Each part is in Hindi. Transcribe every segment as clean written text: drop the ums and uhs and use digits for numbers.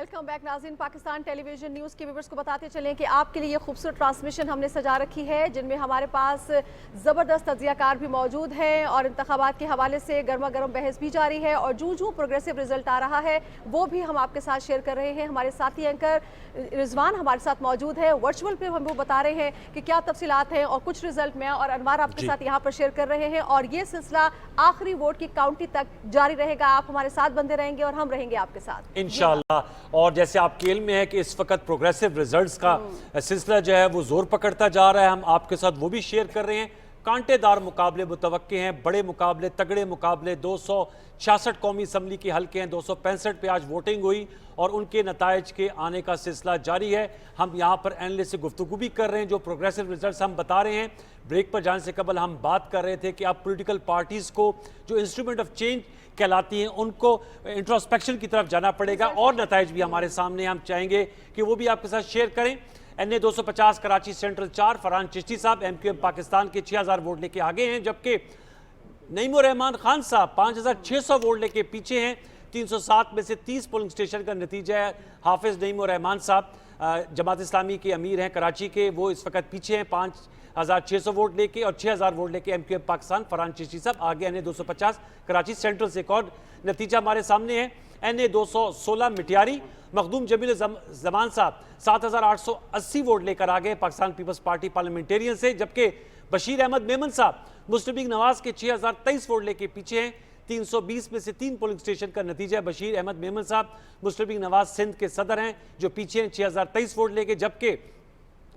वेलकम बैक नाज़रीन। पाकिस्तान टेलीविजन न्यूज़ के व्यूअर्स को बताते चलें कि आपके लिए खूबसूरत ट्रांसमिशन हमने सजा रखी है, जिनमें हमारे पास ज़बरदस्त तज्जियाकार भी मौजूद हैं और इंतखाबात के हवाले से गर्मा गर्म बहस भी जारी है और जूं प्रोग्रेसिव रिजल्ट आ रहा है वो भी हम आपके साथ शेयर कर रहे हैं। हमारे साथी एंकर रिजवान हमारे साथ मौजूद है, वर्चुअल पे हम वो बता रहे हैं कि क्या तफसीलात हैं और कुछ रिजल्ट में और अनवार आपके साथ यहाँ पर शेयर कर रहे हैं और ये सिलसिला आखिरी वोट की काउंटिंग तक जारी रहेगा। आप हमारे साथ बंदे रहेंगे और हम रहेंगे आपके साथ इंशाअल्लाह। और जैसे आपके इल्म में है कि इस वक्त प्रोग्रेसिव रिजल्ट्स का सिलसिला जो है वो जोर पकड़ता जा रहा है, हम आपके साथ वो भी शेयर कर रहे हैं। कांटेदार मुकाबले मुतवक्के हैं, बड़े मुकाबले, तगड़े मुकाबले। 266 कौमी असम्बली के हल्के हैं, 265 पे आज वोटिंग हुई और उनके नताइज के आने का सिलसिला जारी है। हम यहाँ पर एनालिस्ट से गुफ्तगू भी कर रहे हैं, जो प्रोग्रेसिव रिजल्ट्स हम बता रहे हैं। ब्रेक पर जाने से कबल हम बात कर रहे थे कि अब पॉलिटिकल पार्टीज़ को जो इंस्ट्रूमेंट ऑफ चेंज कहलाती हैं उनको इंट्रोस्पेक्शन की तरफ जाना पड़ेगा और नताइज भी हमारे सामने, हम चाहेंगे कि वो भी आपके साथ शेयर करें। NA 250 कराची सेंट्रल 4 फरहान चिश्ती साहब MQM पाकिस्तान के 6000 वोट लेके आगे हैं, जबकि नईमुर रहमान खान साहब 5600 वोट लेके पीछे हैं। 307 में से 30 पोलिंग स्टेशन का नतीजा है। हाफिज नईमुर रहमान साहब जमात इस्लामी के अमीर हैं कराची के, वो इस वक्त पीछे हैं 5600 वोट लेके और 6000 वोट लेके MQM पाकिस्तान फरहान चिश्ती साहब आगे। NA 250 कराची सेंट्रल से एक और नतीजा हमारे सामने है। NA 216 मिटियारी मखदूम जमील जमान साहब 7880 वोट लेकर आगे पाकिस्तान पीपल्स पार्टी पार्लियामेंटेरियन से, जबकि बशीर अहमद मेमन साहब मुस्लिम लीग नवाज के 6023 वोट लेके पीछे हैं। 320 में से 3 पोलिंग स्टेशन का नतीजा है। बशीर अहमद मेमन साहब मुस्लिम लीग नवाज सिंध के सदर हैं, जो पीछे हैं 6023 वोट लेके, जबकि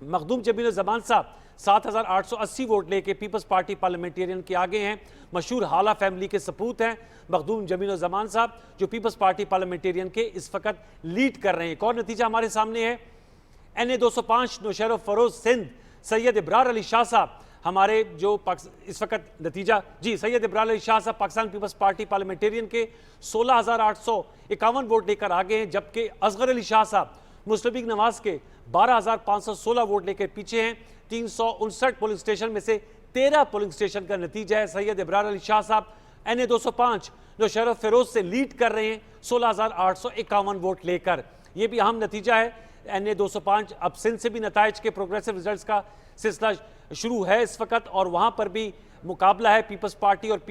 मखदूम जमील जमान साहब 7880 वोट लेके पीपल्स पार्टी पार्लियामेंटेरियन के आगे हैं। मशहूर हाला फैमिली के सपूत हैं मखदूम जमील जमान साहब, जो पीपल्स पार्टी पार्लियामेंटेरियन के इस वक्त लीड कर रहे हैं। एक और नतीजा हमारे सामने है। NA 205 नौशहर फरोज सिंध सैयद इब्रार अली शाह साहब हमारे जो इस वक्त नतीजा सैयद इब्रार अली शाह साहब पाकिस्तान पीपल्स पार्टी पार्लियामेंटेरियन के 16851 वोट लेकर आगे हैं, जबकि असगर अली शाह साहब मुस्लिम लीग नवाज के 12516 वोट लेकर पीछे हैं। 359 पोलिंग स्टेशन में से 13 पोलिंग स्टेशन का नतीजा है। सैयद इब्रार अली शाह साहब NA 205 जो शहर फिरोज से लीड कर रहे हैं 16851 वोट लेकर। यह भी अहम नतीजा है। NA 205 अब सिंध से भी नताइज के प्रोग्रेसिव रिजल्ट्स का सिलसिला शुरू है इस वक्त और वहां पर भी मुकाबला है पीपल्स पार्टी और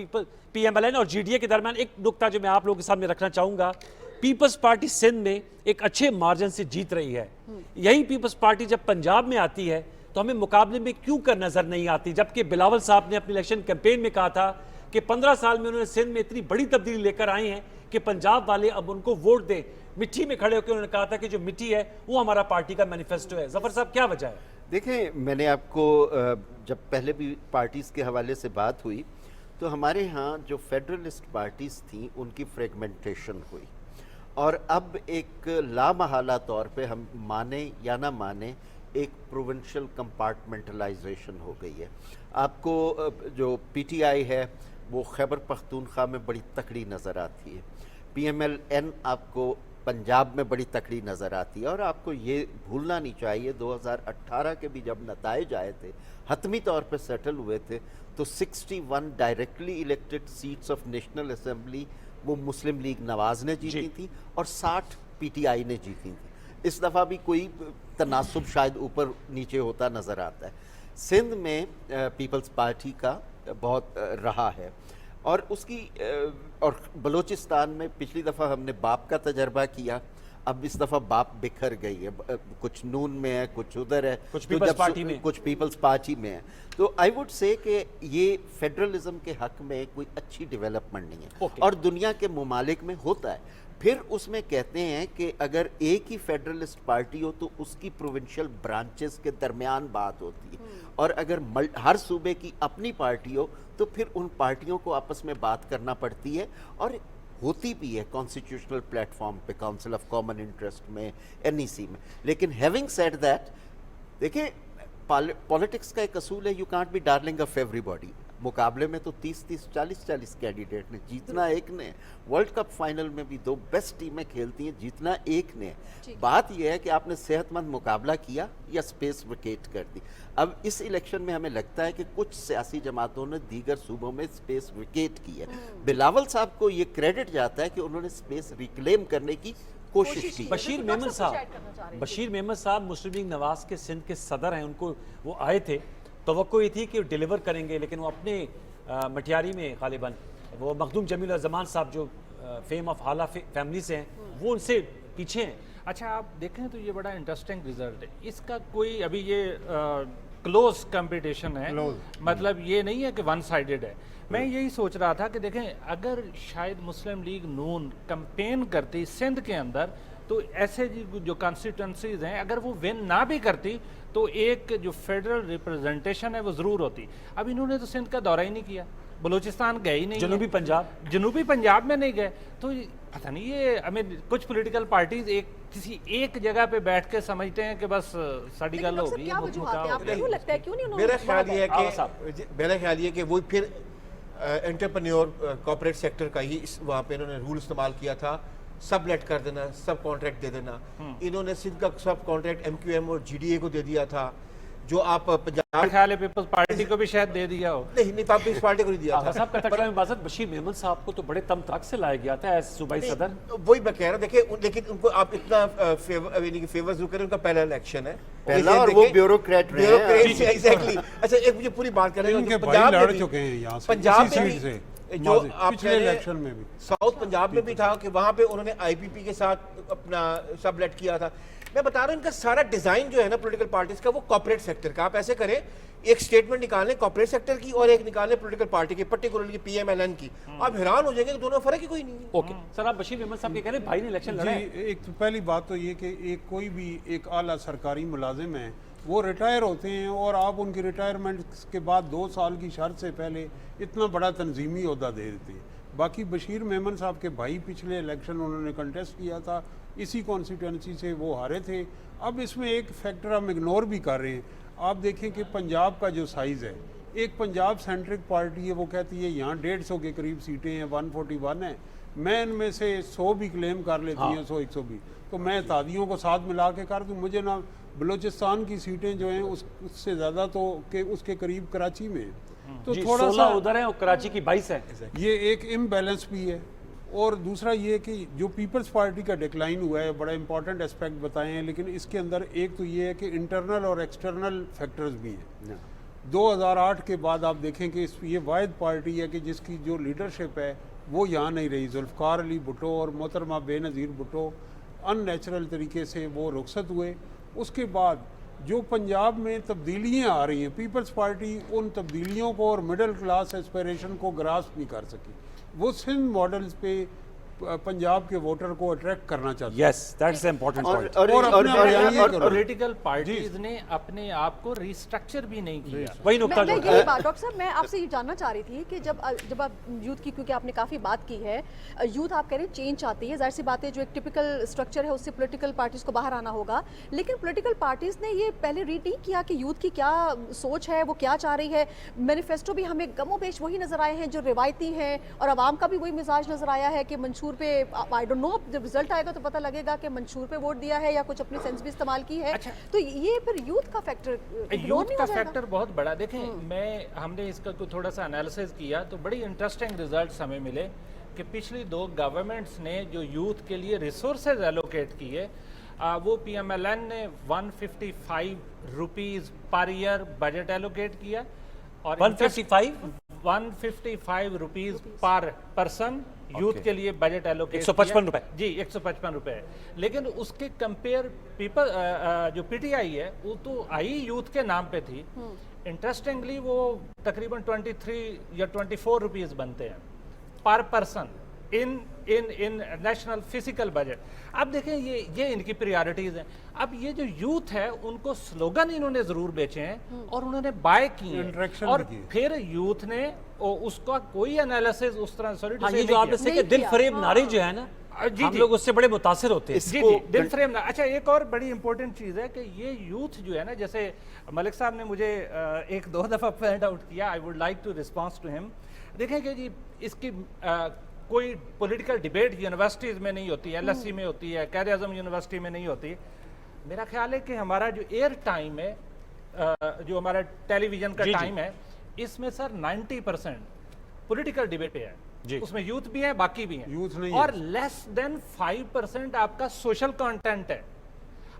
PMLN और GDA के दरमियान। एक नुकता जो मैं आप लोगों के सामने रखना चाहूंगा, पीपल्स पार्टी सिंध में एक अच्छे मार्जिन से जीत रही है। यही पीपल्स पार्टी जब पंजाब में आती है तो हमें मुकाबले में क्यों कर नजर नहीं आती, जबकि बिलावल साहब ने अपने इलेक्शन कैंपेन में कहा था कि 15 साल में उन्होंने सिंध में इतनी बड़ी तब्दीली लेकर आई हैं कि पंजाब वाले अब उनको वोट दें। मिट्टी में खड़े होकर उन्होंने कहा था कि जो मिट्टी है वो हमारा पार्टी का मैनिफेस्टो है। जफर साहब, क्या वजह है? देखें, मैंने आपको जब पहले भी पार्टीज़ के हवाले से बात हुई तो हमारे यहाँ जो फेडरलिस्ट पार्टीज़ थी उनकी फ्रेगमेंटेशन हुई और अब एक लामहला तौर पे हम माने या ना माने एक प्रोविंशियल कंपार्टमेंटलाइजेशन हो गई है। आपको जो PTI है वो खैबर पख्तूनख्वा में बड़ी तकड़ी नज़र आती है, PMLN आपको पंजाब में बड़ी तकड़ी नज़र आती है। और आपको ये भूलना नहीं चाहिए 2018 के भी जब नताइज आए थे, हतमी तौर पे सेटल हुए थे, तो 61 directly elected seats of national assembly वो मुस्लिम लीग नवाज ने जीती थी और 60 PTI ने जीती थी। इस दफ़ा भी कोई तनासुब शायद ऊपर नीचे होता नज़र आता है। सिंध में पीपल्स पार्टी का बहुत रहा है और उसकी और बलूचिस्तान में पिछली दफ़ा हमने बाप का तजर्बा किया, अब इस दफ़ा बाप बिखर गई है, कुछ नून में है, कुछ उधर है, कुछ पीपल्स पार्टी में, कुछ पीपल्स पार्टी में है। तो आई वुड से कि ये फेडरलिज्म के हक में कोई अच्छी डेवलपमेंट नहीं है और दुनिया के ममालिक में होता है। फिर उसमें कहते हैं कि अगर एक ही फेडरलिस्ट पार्टी हो तो उसकी प्रोविंशियल ब्रांचेस के दरमियान बात होती है और अगर हर सूबे की अपनी पार्टी हो तो फिर उन पार्टियों को आपस में बात करना पड़ती है और होती भी है कॉन्स्टिट्यूशनल प्लेटफॉर्म पे, काउंसिल ऑफ कॉमन इंटरेस्ट में, NEC में। लेकिन हैविंग सेड दैट, देखिए पॉलिटिक्स का एक असूल है, you can't be darling of everybody. मुकाबले में तो 30-30, 40-40 कैंडिडेट ने, जीतना एक ने। वर्ल्ड कप फाइनल में भी 2 बेस्ट टीमें खेलती हैं, जीतना एक ने। बात यह है कि आपने सेहतमंद मुकाबला किया या स्पेस विकेट कर दी। अब इस इलेक्शन में हमें लगता है कि कुछ सियासी जमातों ने दीगर सूबों में स्पेस विकेट की है। बिलावल साहब को ये क्रेडिट जाता है कि उन्होंने स्पेस रिक्लेम करने की कोशिश की। बशीर बिल्कुल, मेमन डॉक्टर साहब कुछ ऐड करना चाह साहब रहे हैं। बशीर मेमन साहब मुस्लिम लीग नवाज के सिंध के सदर हैं, उनको वो आए थे, तवक्को ये थी कि वो डिलीवर करेंगे, लेकिन वो अपने मटियारी में गालिबन वो मखदूम जमील और जमान साहब जो फेम ऑफ हाला फैमिली से हैं, वो उनसे पीछे हैं। अच्छा, आप देखें तो ये बड़ा इंटरेस्टिंग रिजल्ट है इसका। कोई अभी ये क्लोज कंपटीशन है, मतलब ये नहीं है कि वन साइडेड है। मैं यही सोच रहा था कि देखें, अगर शायद मुस्लिम लीग नून कैंपेन करती सिंध के अंदर, तो ऐसे जो कॉन्स्टिट्यूंसीज हैं अगर वो विन ना भी करती तो एक जो फेडरल रिप्रेजेंटेशन है वो ज़रूर होती। अब इन्होंने तो सिंध का दौरा ही नहीं किया, बलूचिस्तान गए ही नहीं, जनूबी पंजाब में नहीं गए। तो पता नहीं, ये हमें कुछ पॉलिटिकल पार्टीज किसी एक जगह पे बैठ के समझते हैं कि बस साड़ी गल हो गई। मेरा ख्याल ये कि वो फिर एंटरप्रेन्योर कॉर्पोरेट सेक्टर का ही वहाँ पे इन्होंने रूल इस्तेमाल किया था, सब लेट कर देना, सब कॉन्ट्रैक्ट दे देना। इन्होंने सिंध का सब कॉन्ट्रैक्ट MQM और GDA को दे दिया था, जो आप पंजाब ख्याल है पीपल्स पार्टी को भी शायद दे दिया हो। नहीं पीपल्स पार्टी को नहीं दिया था। साहब का तकड़ा में बाज़त बशीर मेमन साहब को तो बड़े तमतक से लाया गया था एज सूबाई सदर। वही मैं कह रहा हूं, देखिए, लेकिन उनको आप इतना फेवर जो करें, उनका पहला इलेक्शन है पहला, और वो ब्यूरोक्रेट रहे हैं। एग्जैक्टली। अच्छा, एक मुझे पूरी बात करने इनके भाई लड़ चुके हैं यहाँ से, पंजाब इसी में सीट से, जो आप पिछले इलेक्शन में भी साउथ पंजाब में भी था कि वहां पे उन्होंने IPP के साथ अपना सबलेट किया था। मैं बता रहा हूं, इनका सारा डिजाइन जो है ना पॉलिटिकल पार्टीज का, वो कॉर्पोरेट सेक्टर का। आप ऐसे करें, एक स्टेटमेंट निकालें कॉर्पोरेट सेक्टर की और एक निकालें पॉलिटिकल पार्टी की, पर्टिकुलरली PMLN की, आप हैरान हो जाएंगे कि दोनों फर्क ही कोई नहीं है। ओके सर, आप बशीर मेमन साहब के कह रहे हैं भाई ने इलेक्शन लड़ा है। एक तो पहली बात तो ये कि एक कोई भी एक आला सरकारी मुलाजिम है, वो रिटायर होते हैं और आप उनकी रिटायरमेंट के बाद 2 साल की शर्त से पहले इतना बड़ा तंजीमी ओहदा दे देते हैं। बाकी बशीर मेमन साहब के भाई पिछले इलेक्शन उन्होंने कंटेस्ट किया था, इसी कॉन्स्टिट्यूंसी से वो हारे थे। अब इसमें एक फैक्टर हम इग्नोर भी कर रहे हैं। आप देखें कि पंजाब का जो साइज़ है, एक पंजाब सेंट्रिक पार्टी है, वो कहती है यहाँ 150 के करीब सीटें हैं, 141 है, मैं इनमें से 100 भी क्लेम कर लेती हैं, 100-100 भी, तो मैं तादियों को साथ मिला के कर दूँ। मुझे ना बलूचिस्तान की सीटें जो हैं उससे ज़्यादा तो के उसके करीब कराची में, तो थोड़ा सा उधर है और कराची की 22 है। ये एक इम्बैलेंस भी है। और दूसरा ये कि जो पीपल्स पार्टी का डिक्लाइन हुआ है, बड़ा इंपॉर्टेंट एस्पेक्ट बताए हैं, लेकिन इसके अंदर एक तो ये है कि इंटरनल और एक्सटर्नल फैक्टर्स भी हैं। 2008 के बाद आप देखें कि ये वाहिद पार्टी है कि जिसकी जो लीडरशिप है वो यहाँ नहीं रही। जुल्फ़िकार अली भुट्टो और मोहतरमा बेनज़ीर भुट्टो अननेचुरल तरीके से वो रुखसत हुए। उसके बाद जो पंजाब में तब्दीलियाँ आ रही हैं, पीपल्स पार्टी उन तब्दीलियों को और मिडिल क्लास एस्पिरेशन को ग्रास्प नहीं कर सकी। वो सिंध मॉडल्स पे पंजाब के वोटर को अट्रैक्ट करना चाहते हैं। Yes, that's important point. और पॉलिटिकल पार्टीज ने अपने आप को रिस्ट्रक्चर भी नहीं किया। वही नुकता मैं यही बात डॉक्टर साहब, मैं आपसे ये जानना चाह रही थी कि जब आप यूथ की, क्योंकि आपने काफ़ी बात की है, यूथ आप कह रहे हैं चेंज चाहती है, जाहिर सी बात है, जो एक टिपिकल स्ट्रक्चर है उससे पॉलिटिकल पार्टीज़ को बाहर आना होगा। लेकिन पॉलिटिकल पार्टीज़ ने ये पहले रीड नहीं किया कि यूथ की क्या सोच है, वो क्या चाह रही है। मैनिफेस्टो भी हमें गमो पेश वही नज़र आए हैं जो रिवायती हैं, और आवाम का भी वही मिजाज नज़र आया है कि मंशूर पे, आई डोंट नो, जब रिजल्ट आएगा तो पता लगेगा कि मंशूर पे वोट दिया है या कुछ अपनी सेंस भी इस्तेमाल की है। अच्छा, तो ये फिर यूथ का फैक्टर, यूथ का फैक्टर बहुत बड़ा। देखें, हमने इसका थोड़ा सा एनालिसिस किया तो बड़ी इंटरेस्टिंग रिजल्ट्स हमें मिले कि पिछली 2 गवर्नमेंट्स ने जो यूथ के लिए रिसोर्सेज एलोकेट किए, वो PMLN ने 155 rupees per year budget allocate किया, और 155 रुपीज़ पर पर्सन यूथ के लिए बजट एलोकेट 155 रुपए जी, 155 रुपए। लेकिन उसके कंपेयर जो PTI है वो तो आई यूथ के नाम पे थी। इंटरेस्टिंगली वो तकरीबन 23 या 24 रुपीज़ बनते हैं पर person in national physical budget. अब देखें, ये इनकी प्रायोरिटीज़ हैं। अब ये जो यूथ है उनको स्लोगन इन्होंने ज़रूर बेचे हैं और उन्होंने बाय किए हैं, और फिर यूथ ने उसका कोई एनालिसिस उस तरह, सॉरी टू से, ये जो आपने से कि दिल फरेब नारे जो है ना, हम लोग उससे बड़े मुतासिर होते हैं। जी जी, दिल फ्रेम ना। अच्छा, एक और बड़ी इंपॉर्टेंट चीज़ है कि ये यूथ जो है ना, जैसे मलिक साहब ने मुझे 1-2 दफ़ा पॉइंट आउट किया, I would like to response to him. देखें कि जी इसकी कोई पॉलिटिकल डिबेट यूनिवर्सिटीज़ में नहीं होती, LSE में होती है, कायद आज़म यूनिवर्सिटी में नहीं होती। मेरा ख्याल है कि हमारा जो एयर टाइम है, जो हमारा टेलीविज़न का टाइम है, इसमें सर 90% पॉलिटिकल डिबेट है। जी। उसमें यूथ भी है, बाकी भी है, यूथ नहीं और है। लेस देन 5% आपका सोशल कंटेंट है।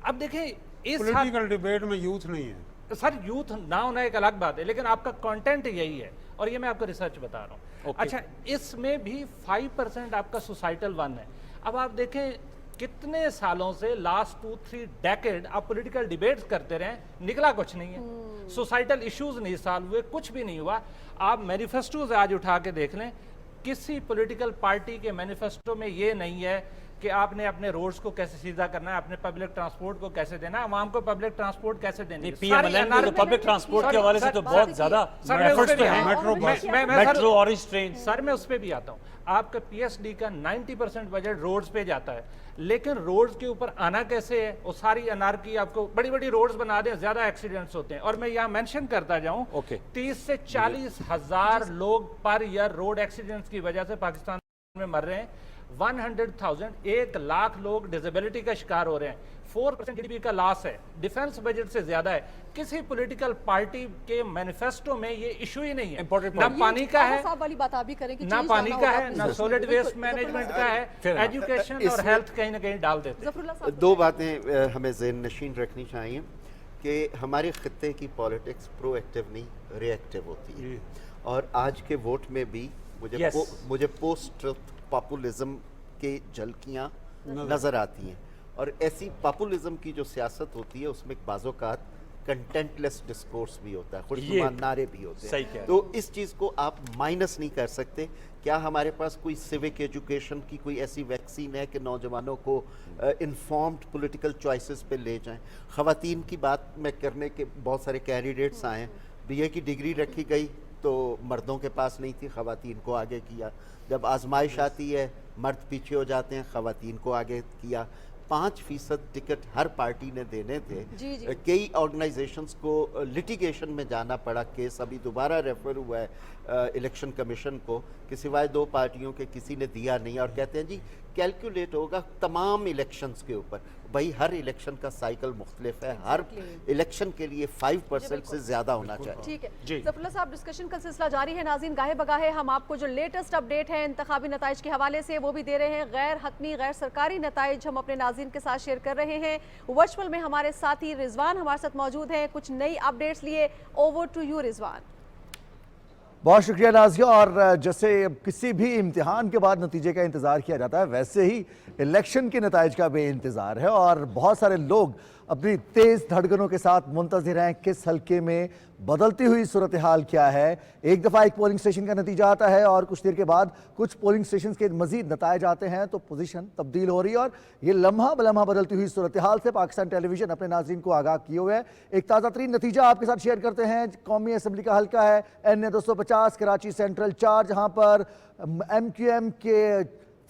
अब देखें इस पॉलिटिकल डिबेट में यूथ नहीं है। सर यूथ ना होना एक अलग बात है, लेकिन आपका कंटेंट यही है, और ये मैं आपको रिसर्च बता रहा हूँ। Okay. अच्छा, इसमें भी 5% आपका सोसाइटल वन है। अब आप देखें कितने सालों से लास्ट 2-3 डेकेड आप पॉलिटिकल डिबेट्स करते रहे, निकला कुछ नहीं है। सोसाइटल इश्यूज नहीं सॉल्व हुए, कुछ भी नहीं हुआ। आप मैनिफेस्टोज आज उठा के देख लें, किसी पॉलिटिकल पार्टी के मैनिफेस्टो में ये नहीं है कि आपने अपने रोड्स को कैसे सीधा करना है, अपने पब्लिक ट्रांसपोर्ट को कैसे देना है, आवाम को पब्लिक ट्रांसपोर्ट कैसे देनी है। पीएमएलएन में तो पब्लिक ट्रांसपोर्ट के हवाले से तो बहुत ज्यादा एफर्ट्स तो हैं। Metro bus, metro, orange train. Sir मैं उस पे भी आता हूँ। आपका पीएसडी का 90% बजट रोड्स पे जाता है, लेकिन रोड्स के ऊपर आना कैसे है? वो सारी अनारकी, आपको बड़ी बड़ी रोड्स बना दें, ज्यादा एक्सीडेंट्स होते हैं। और मैं यहाँ मेंशन करता जाऊँ, Okay. 30 से 40 हजार लोग पर ईयर रोड एक्सीडेंट्स की वजह से पाकिस्तान में मर रहे हैं। 100,000 1 लाख लोग डिसेबिलिटी का शिकार हो रहे हैं। 4% जीडीपी का लॉस है, डिफेंस बजट से ज्यादा है। किसी पॉलिटिकल पार्टी के मैनिफेस्टो में ये इशू ही नहीं है। Important ना point. पानी का है, साहब वाली बात आप भी करें कि ना change पानी लाना का होगा है, अपने ना system सॉलिड में। वेस्ट बिल्कुल, मैनेजमेंट जफरुल्लाह का है, Fair enough. एजुकेशन और इसमें- हेल्थ कहीं ना कहीं डाल देते हैं। जफरुल्लाह साहब दो बातें हमें ज़हन नशीन रखनी चाहिए कि हमारे खत्ते की पॉलिटिक्स प्रोएक्टिव नहीं रिएक्टिव होती है, और आज के वोट में भी Yes. मुझे पोस्ट ट्रुथ पॉपुलिज्म के झलकियाँ नज़र आती हैं। और ऐसी पॉपुलिज्म की जो सियासत होती है उसमें बाज़ोकात कंटेंटलेस डिस्कोर्स भी होता है, खुशनुमा नारे भी होते सही हैं। कह रहे तो इस चीज़ को आप माइनस नहीं कर सकते। क्या हमारे पास कोई सिविक एजुकेशन की कोई ऐसी वैक्सीन है कि नौजवानों को इन्फॉर्म्ड पॉलिटिकल चॉइसेस पे ले जाएं? ख़वातीन की बात में करने के बहुत सारे कैंडिडेट्स आए हैं, बीए की डिग्री रखी गई तो मर्दों के पास नहीं थी, ख़वातीन को आगे किया। जब आजमाइश आती है मर्द पीछे हो जाते हैं, ख़वातीन को आगे किया। 5% टिकट हर पार्टी ने देने थे। जी, जी। कई ऑर्गेनाइजेशंस को लिटिगेशन में जाना पड़ा, केस अभी दोबारा रेफर हुआ है इलेक्शन कमीशन को कि सिवाय 2 पार्टियों के किसी ने दिया नहीं, और कहते हैं जी कैलकुलेट होगा तमाम इलेक्शंस के ऊपर। भाई हर इलेक्शन का साइकिल मुख्तलिफ है, हर इलेक्शन के लिए 5% से ज़्यादा होना चाहिए। ठीक है जी। जफरुल्लाह साहब, डिस्कशन का सिलसिला जारी है। नाज़रीन, गाहे बगाहे हम आपको जो लेटेस्ट अपडेट है इंतखाबी नताइज के हवाले से वो भी दे रहे हैं। गैर हतमी गैर सरकारी नताइज हम अपने नाज़रीन के साथ शेयर कर रहे हैं। वर्चुअल में हमारे साथी रिजवान हमारे साथ मौजूद हैं, कुछ नई अपडेट्स लिए। Over to you Rizwan. बहुत शुक्रिया नाज़िया। और जैसे किसी भी इम्तिहान के बाद नतीजे का इंतज़ार किया जाता है, वैसे ही इलेक्शन के नताइज का भी इंतज़ार है, और बहुत सारे लोग अपनी तेज़ धड़कनों के साथ मुंतज़िर हैं किस हल्के में बदलती हुई सूरत हाल क्या है। एक दफ़ा एक पोलिंग स्टेशन का नतीजा आता है और कुछ देर के बाद कुछ पोलिंग स्टेशन के मज़ीद नताइज आते हैं, तो पोजीशन तब्दील हो रही है। और ये लम्हा बलम्हा बदलती हुई सूरत हाल से पाकिस्तान टेलीविजन अपने नाज़रीन को आगाह किए हुए है। एक ताज़ा तरीन नतीजा आपके साथ शेयर करते हैं। कौमी असम्बली का हल्का है NA 250 कराची सेंट्रल 4, जहाँ पर MQM के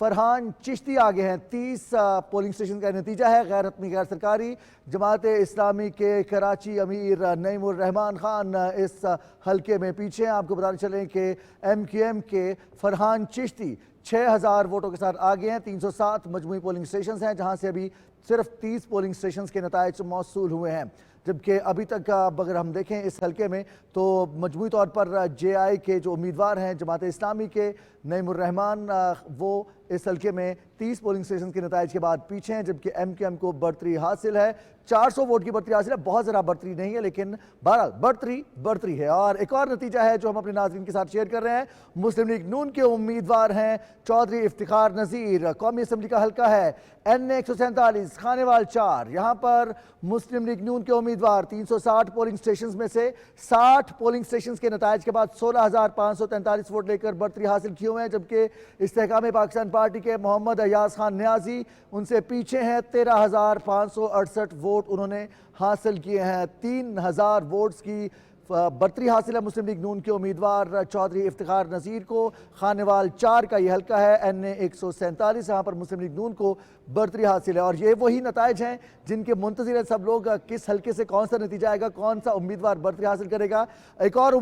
फरहान चिश्ती आगे हैं। 30 पोलिंग स्टेशन का नतीजा है। गैर हतमी गैर सरकारी जमात इस्लामी के कराची अमीर नईमुर रहमान खान इस हल्के में पीछे हैं। आपको बताने चलें कि MQM के फरहान चिश्ती 6000 वोटों के साथ आगे हैं। 307 मजमूई पोलिंग स्टेशन हैं, जहां से अभी सिर्फ 30 पोलिंग स्टेशन के नताइज मौसूल हुए हैं। जबकि अभी तक अगर हम देखें इस हल्के में तो मजमूई तौर पर JI के जो उम्मीदवार हैं जमात इस्लामी के नईमुर रहमान, वो इस हल्के में 30 पोलिंग स्टेशन के नताइज के बाद पीछे हैं, जबकि MQM को बढ़तरी हासिल है। 400 वोट की बढ़तरी हासिल है। बहुत ज़रा बढ़तरी नहीं है, लेकिन बहरहाल बढ़तरी है। और एक और नतीजा है जो हम अपने नाज़रीन के साथ शेयर कर रहे हैं। मुस्लिम लीग नून के उम्मीदवार हैं चौधरी इफ्तिखार नज़ीर। कौमी असम्बली का हल्का है NA 147 खानेवाल 4। यहाँ पर मुस्लिम लीग नून के उम्मीदवार 360 पोलिंग स्टेशन में से 60 पोलिंग स्टेशन के नताइज के बाद 16,543 वोट लेकर बढ़तरी हासिल किए हुए हैं, जबकि इस्तेहकाम पाकिस्तान पार्टी के मोहम्मद अयाज खान न्याजी उनसे पीछे हैं। 13,568 वोट उन्होंने हासिल किए हैं। 3000 वोट्स की बढ़तरी हासिल है मुस्लिम लीग नून के उम्मीदवार चौधरी इफ्तिखार नज़ीर को। खानेवाल 4 का ये हल्का है NA 147, यहाँ पर मुस्लिम लीग नून को बढ़तरी हासिल है। और ये वही नताइज हैं जिनके मुंतज़िर हैं सब लोग, किस हल्के से कौन सा नतीजा आएगा, कौन सा उम्मीदवार बढ़तरी हासिल करेगा। एक और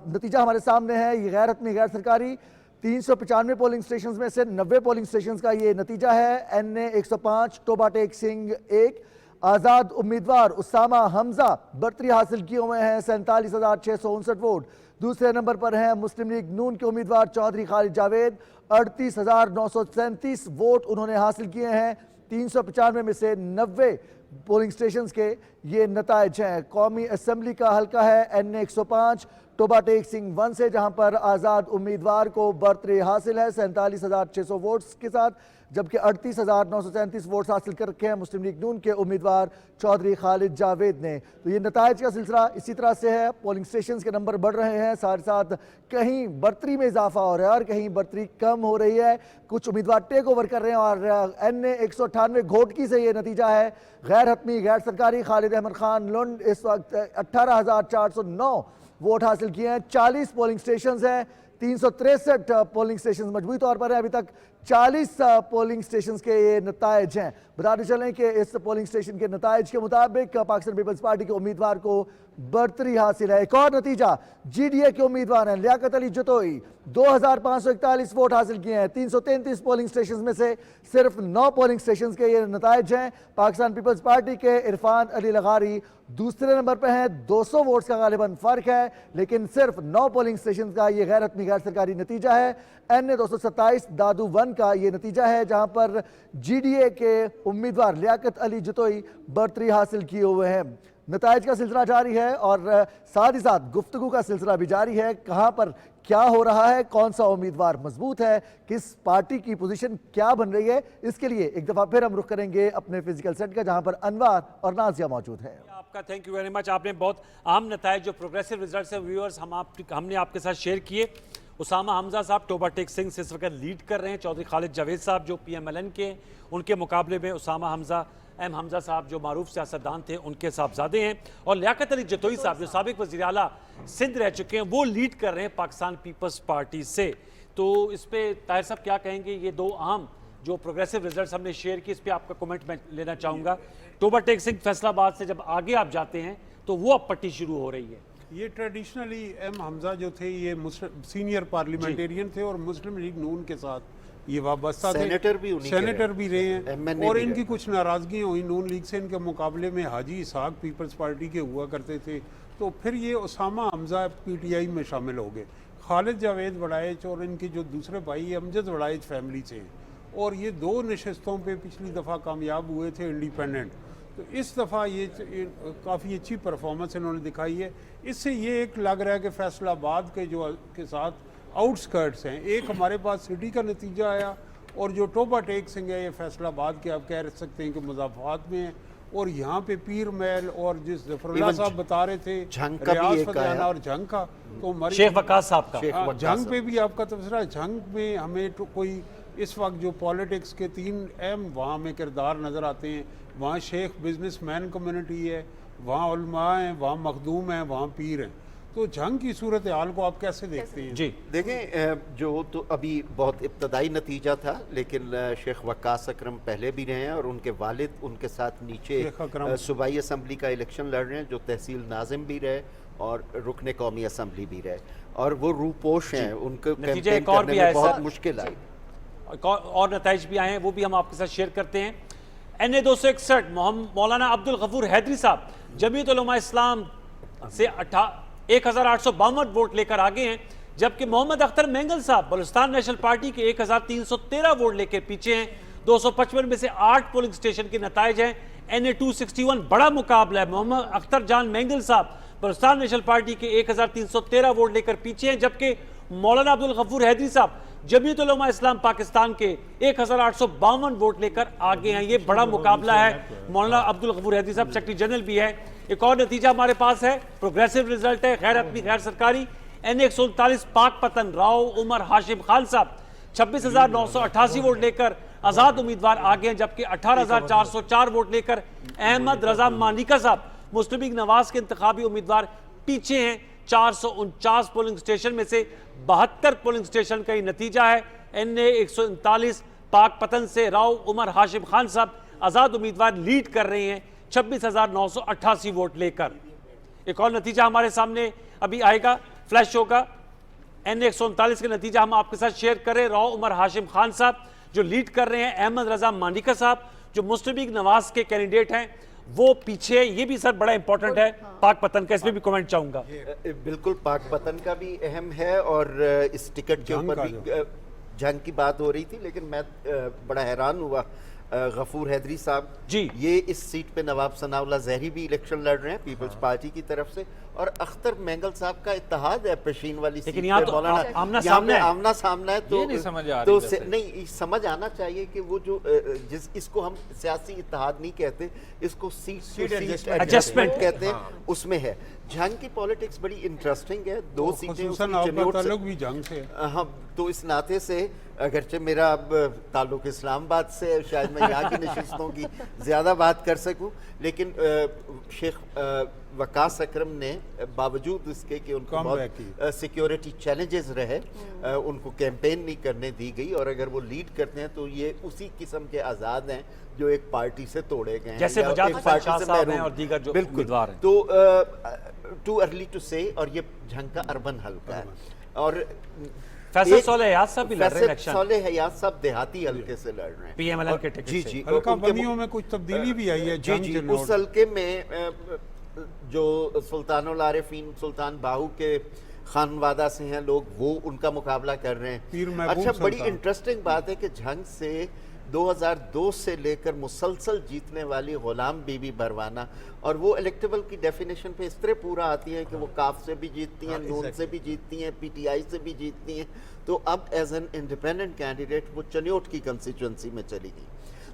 नतीजा हमारे सामने है, ये गैर हतमी गैर सरकारी 395 पोलिंग स्टेशन में से 90 पोलिंग स्टेशन का ये नतीजा है। NA 105 टोबा टेक सिंह 1, आज़ाद उम्मीदवार उसामा हमजा बरतरी हासिल किए हुए हैं 47,659 वोट। दूसरे नंबर पर हैं मुस्लिम लीग नून के उम्मीदवार चौधरी खालिद जावेद, 38,937 वोट उन्होंने हासिल किए हैं। 395 में से 90 पोलिंग स्टेशंस के ये नताइज हैं। कौमी असम्बली का हल्का है NA 105 टोबा टेक सिंह 1 से, जहां पर आज़ाद उम्मीदवार को बरतरी हासिल है 47,600 वोट्स के साथ, जबकि 38,937 वोट्स हासिल कर रखे हैं मुस्लिम लीग नून के उम्मीदवार चौधरी खालिद जावेद ने। तो ये नताइज का सिलसिला इसी तरह से है। पोलिंग स्टेशंस के नंबर बढ़ रहे हैं, साथ साथ कहीं बरतरी में इजाफा हो रहा है और कहीं बरतरी कम हो रही है। कुछ उम्मीदवार टेक ओवर कर रहे हैं और NA 198 घोटकी से ये नतीजा है। गैर हतमी गैर सरकारी खालिद अहमद खान लुंड इस वक्त 18,409 वोट हासिल किए हैं। 40 पोलिंग स्टेशंस हैं, 363 पोलिंग स्टेशंस मजबूती तौर पर है। अभी तक 40 पोलिंग स्टेशंस के ये नताइज हैं। बताते चलें कि इस पोलिंग स्टेशन के नताइज के मुताबिक पाकिस्तान पीपल्स पार्टी के उम्मीदवार को बरतरी हासिल है। एक और नतीजा, GDA के उम्मीदवार हैं लियाकत अली जतोई, 2,541 वोट हासिल किए हैं। 333 पोलिंग स्टेशन में से सिर्फ 9 पोलिंग स्टेशन के ये नताइज हैं। पाकिस्तान पीपल्स पार्टी के इरफान अली लगारी दूसरे नंबर पर हैं, 200 वोट्स का गालिबन फर्क है, लेकिन सिर्फ 9 पोलिंग स्टेशन का ये गैर हतमी गैर सरकारी नतीजा है। NA 227 दादू 1 का ये नतीजा है, जहां पर GDA के उम्मीदवार लियाकत अली जतोई बरतरी हासिल किए हुए हैं। नताइज का सिलसिला जारी है और साथ ही साथ गुफ्तगू का सिलसिला भी जारी है। कहां पर क्या हो रहा है, कौन सा उम्मीदवार मजबूत है, किस पार्टी की पोजीशन क्या बन रही है, इसके लिए एक दफा फिर हम रुख करेंगे अपने फिजिकल सेट का, जहां पर अनवर और नाजिया मौजूद है। आपका थैंक यू वेरी मच। आपने बहुत अहम नताइज जो प्रोग्रेसिव रिजल्ट है व्यूअर्स हमने आपके साथ शेयर किए। उसामा हमजा साहब टोबा टेक सिंह से इस वक्त लीड कर रहे हैं। चौधरी खालिद जावेद साहब जो PMLN के हैं, उनके मुकाबले में उसामा हमजा साहब जो मारूफ सियासतदान थे उनके साहबजादे हैं, और लियाकत अली जतोई साहब जो साबिक वज़ीर आला सिंध रह चुके हैं, वो लीड कर रहे हैं पाकिस्तान पीपल्स पार्टी से। तो इस पर ताहिर साहब क्या कहेंगे? ये दो अहम जो प्रोग्रेसिव रिजल्ट्स हमने शेयर किए, इस पर आपका कमेंट मैं लेना चाहूँगा। टोबा टेक सिंह फैसलाबाद से जब आगे आप जाते हैं तो वो अब पट्टी शुरू हो रही है। ये ट्रेडिशनली M हमजा जो थे ये सीनियर पार्लियामेंटेरियन थे और मुस्लिम लीग नून के साथ ये वाबस्ता थे, सेनेटर भी रहे हैं, और इनकी कुछ नाराज़गियाँ हुई नून लीग से। इनके मुकाबले में हाजी इसहाक पीपल्स पार्टी के हुआ करते थे, तो फिर ये उसामा हमजा PTI में शामिल हो गए। खालिद जावेद वड़ाइच और इनके जो दूसरे भाई अमजद वड़ाइच फैमिली से हैं, और ये 2 नशस्तों पे पिछली दफ़ा कामयाब हुए थे इंडिपेंडेंट। तो इस दफ़ा ये काफ़ी अच्छी परफॉर्मेंस इन्होंने दिखाई है। इससे ये एक लग रहा है कि फैसलाबाद के साथ आउटस्कर्ट्स हैं। एक हमारे पास सिटी का नतीजा आया, और जो टोबा टेक सिंह है ये फैसलाबाद के आप कह सकते हैं कि मुज़ाफ़ात में है, और यहाँ पे पीर महल और जिस जफरुल्लाह साहब बता रहे थे रियाज फतेहाना और झंग का, तो शेख वकास साहब का झंग पे भी आपका तबसरा। झंग में हमें तो कोई इस वक्त जो पॉलिटिक्स के 3 अहम वहाँ में किरदार नज़र आते हैं। वहाँ शेख बिजनेसमैन कम्युनिटी है, वहाँ उलमा हैं, वहाँ मखदूम हैं, वहाँ पीर हैं। तो जंग की सूरत हाल को आप कैसे देखते हैं? जी देखें, जो तो अभी बहुत इब्तदाई नतीजा था, लेकिन शेख वकास अकरम पहले भी रहे हैं और उनके वालिद उनके साथ नीचे सूबाई असम्बली का इलेक्शन लड़ रहे हैं, जो तहसील नाजिम भी रहे और रुकने कौमी असम्बली भी रहे, और वो रूपोश हैं। उनको कैंपेन करने में बहुत मुश्किल आई। और नताइज भी आए हैं, वो भी हम आपके साथ शेयर करते हैं। NA 261 मौलाना अब्दुल गफूर हैदरी साहब जमीयत उलमा इस्लाम से 1852 वोट लेकर आगे हैं, जबकि मोहम्मद अख्तर मेंगल साहब बलूचिस्तान नेशनल पार्टी के 1313 वोट लेकर पीछे हैं। 255 में से 8 पोलिंग स्टेशन के नताइज हैं। NA 261 बड़ा मुकाबला है। मोहम्मद अख्तर जान मेंगल साहब बलूचिस्तान नेशनल पार्टी के 1313 वोट लेकर पीछे हैं, जबकि मौलाना अब्दुल गफूर हैदरी साहब जमीयत उलमा इस्लाम पाकिस्तान के 1852 वोट लेकर आगे हैं। ये बड़ा मुकाबला है। मौलाना अब्दुल गफूर हैदरी साहब सेक्रेटरी जनरल भी है। एक और नतीजा हमारे पास है, प्रोग्रेसिव रिजल्ट है, गैर हतमी गैर सरकारी। NA 139 पाक पतन राव उमर हाशिम खान साहब 26,988 वोट लेकर आज़ाद उम्मीदवार आगे हैं, जबकि 18,404 वोट लेकर अहमद रजा मानिका साहब मुस्लिम लीग नवाज के इंतखाबी उम्मीदवार पीछे हैं। 449 पोलिंग स्टेशन में से 72 पोलिंग स्टेशन का ही नतीजा है। NA 139 पाक पतन से राव उमर हाशिम खान साहब आज़ाद उम्मीदवार लीड कर रहे हैं 26,988 वोट लेकर। एक और नतीजा हमारे सामने अभी आएगा, फ्लैश होगा। NA 139 का नतीजा हम आपके साथ शेयर करें। राव उमर हाशिम खान साहब जो लीड कर रहे हैं, अहमद रजा मानिका साहब जो मुस्लिम लीग नवाज के कैंडिडेट हैं, वो पीछे, ये भी सर बड़ा इंपॉर्टेंट है, पाक पतन का, इसमें भी कमेंट चाहूंगा। बिल्कुल, पाक पतन का भी अहम है और इस टिकट के ऊपर भी जंग की बात हो रही थी, लेकिन मैं बड़ा हैरान हुआ गफूर हैदरी साहब जी, ये इस सीट पे नवाब सनाउल्लाह जहरी भी इलेक्शन लड़ रहे हैं पीपल्स पार्टी की तरफ से, और अख्तर मैंगल साहब का इत्तेहाद है पेशीन वाली सीट लेकिन यहाँ तो आमना सामना है। आमना सामना है, तो ये नहीं समझ आ तो रही नहीं समझ आना चाहिए कि वो जो इसको हम सियासी इत्तेहाद नहीं कहते, इसको सीट एडजस्टमेंट कहते हैं, उसमें है। जंग की पॉलिटिक्स बड़ी इंटरेस्टिंग है, दो सीटें भी जंग से, हाँ, तो इस नाते से अगरचे मेरा अब ताल्लुक इस्लामाबाद से, शायद मैं यहाँ की नशिस्तों की ज़्यादा बात कर सकूं, लेकिन शेख वकास अकरम ने बावजूद इसके कि उनको बहुत सिक्योरिटी चैलेंजेस रहे, उनको कैंपेन नहीं करने दी गई, और अगर वो लीड करते हैं तो ये उसी किस्म के आज़ाद हैं जो एक पार्टी से तोड़े गए हैं, जैसे एक पार्टी से हैं और दीगर जो उम्मीदवार हैं। तो टू अर्ली टू से, और ये जंग का अर्बन हल्का है, और फैसल सोलह हयात साहब भी लड़ रहे हैं इलेक्शन। सोलह हयात साहब देहाती हल्के से लड़ रहे हैं, पीएमएलएन के टिकट जी से। जी, हल्का बंदियों में कुछ तब्दीली भी आई है। जी जी, उस हल्के में जो सुल्तानुल आरिफीन सुल्तान बाहू के खानवादा से हैं लोग, वो उनका मुकाबला कर रहे हैं। अच्छा, बड़ी इंटरेस्टिंग बात है कि जंग से 2002 से लेकर मुसलसल जीतने वाली गुलाम बीबी बरवाना, और वो इलेक्टेबल की डेफिनेशन पे इस तरह पूरा आती है कि वो काफ से भी जीतती हैं, नून से भी जीतती हैं, पीटीआई से भी जीतती हैं, तो अब एज एन इंडिपेंडेंट कैंडिडेट वो चनियोट की कंस्टिट्यूंसी में चली गई।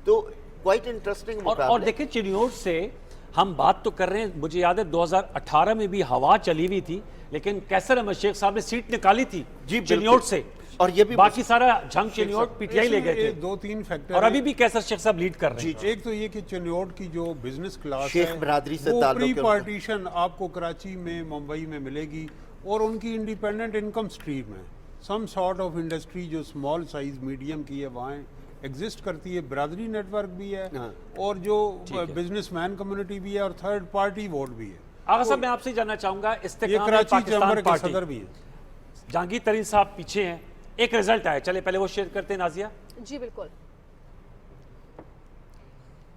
तो क्वाइट इंटरेस्टिंग। और देखिए, चिनियोट से हम बात तो कर रहे हैं, मुझे याद है 2018 में भी हवा चली हुई थी, लेकिन कैसर अहमद शेख साहब ने सीट निकाली थी जी चिनियोट से, और ये भी बाकी सारा जंग चिनियोट पीटीआई ले गए थे। दो तीन फैक्टर, और अभी भी कैसर शेख साहब लीड कर रहे हैं। एक तो ये कि चिनियोट की जो बिजनेस क्लास शेख बरादरी से प्री पार्टीशन आपको कराची में, मुंबई में मिलेगी, और उनकी इंडिपेंडेंट इनकम स्ट्रीम है, सम सॉर्ट ऑफ इंडस्ट्री जो स्मॉल साइज मीडियम की है वहाँ एग्जिस्ट करती है, बरादरी नेटवर्क भी है, और जो बिजनेसमैन कम्युनिटी भी है, और थर्ड पार्टी वोट भी है। आगा साहब, मैं आपसे जानना चाहूंगा, इस्तेकाम पाकिस्तान के सदर भी है, जहांगीर तरीन साहब पीछे हैं, एक रिजल्ट आया, चले पहले वो शेयर करते हैं नाजिया। जी बिल्कुल,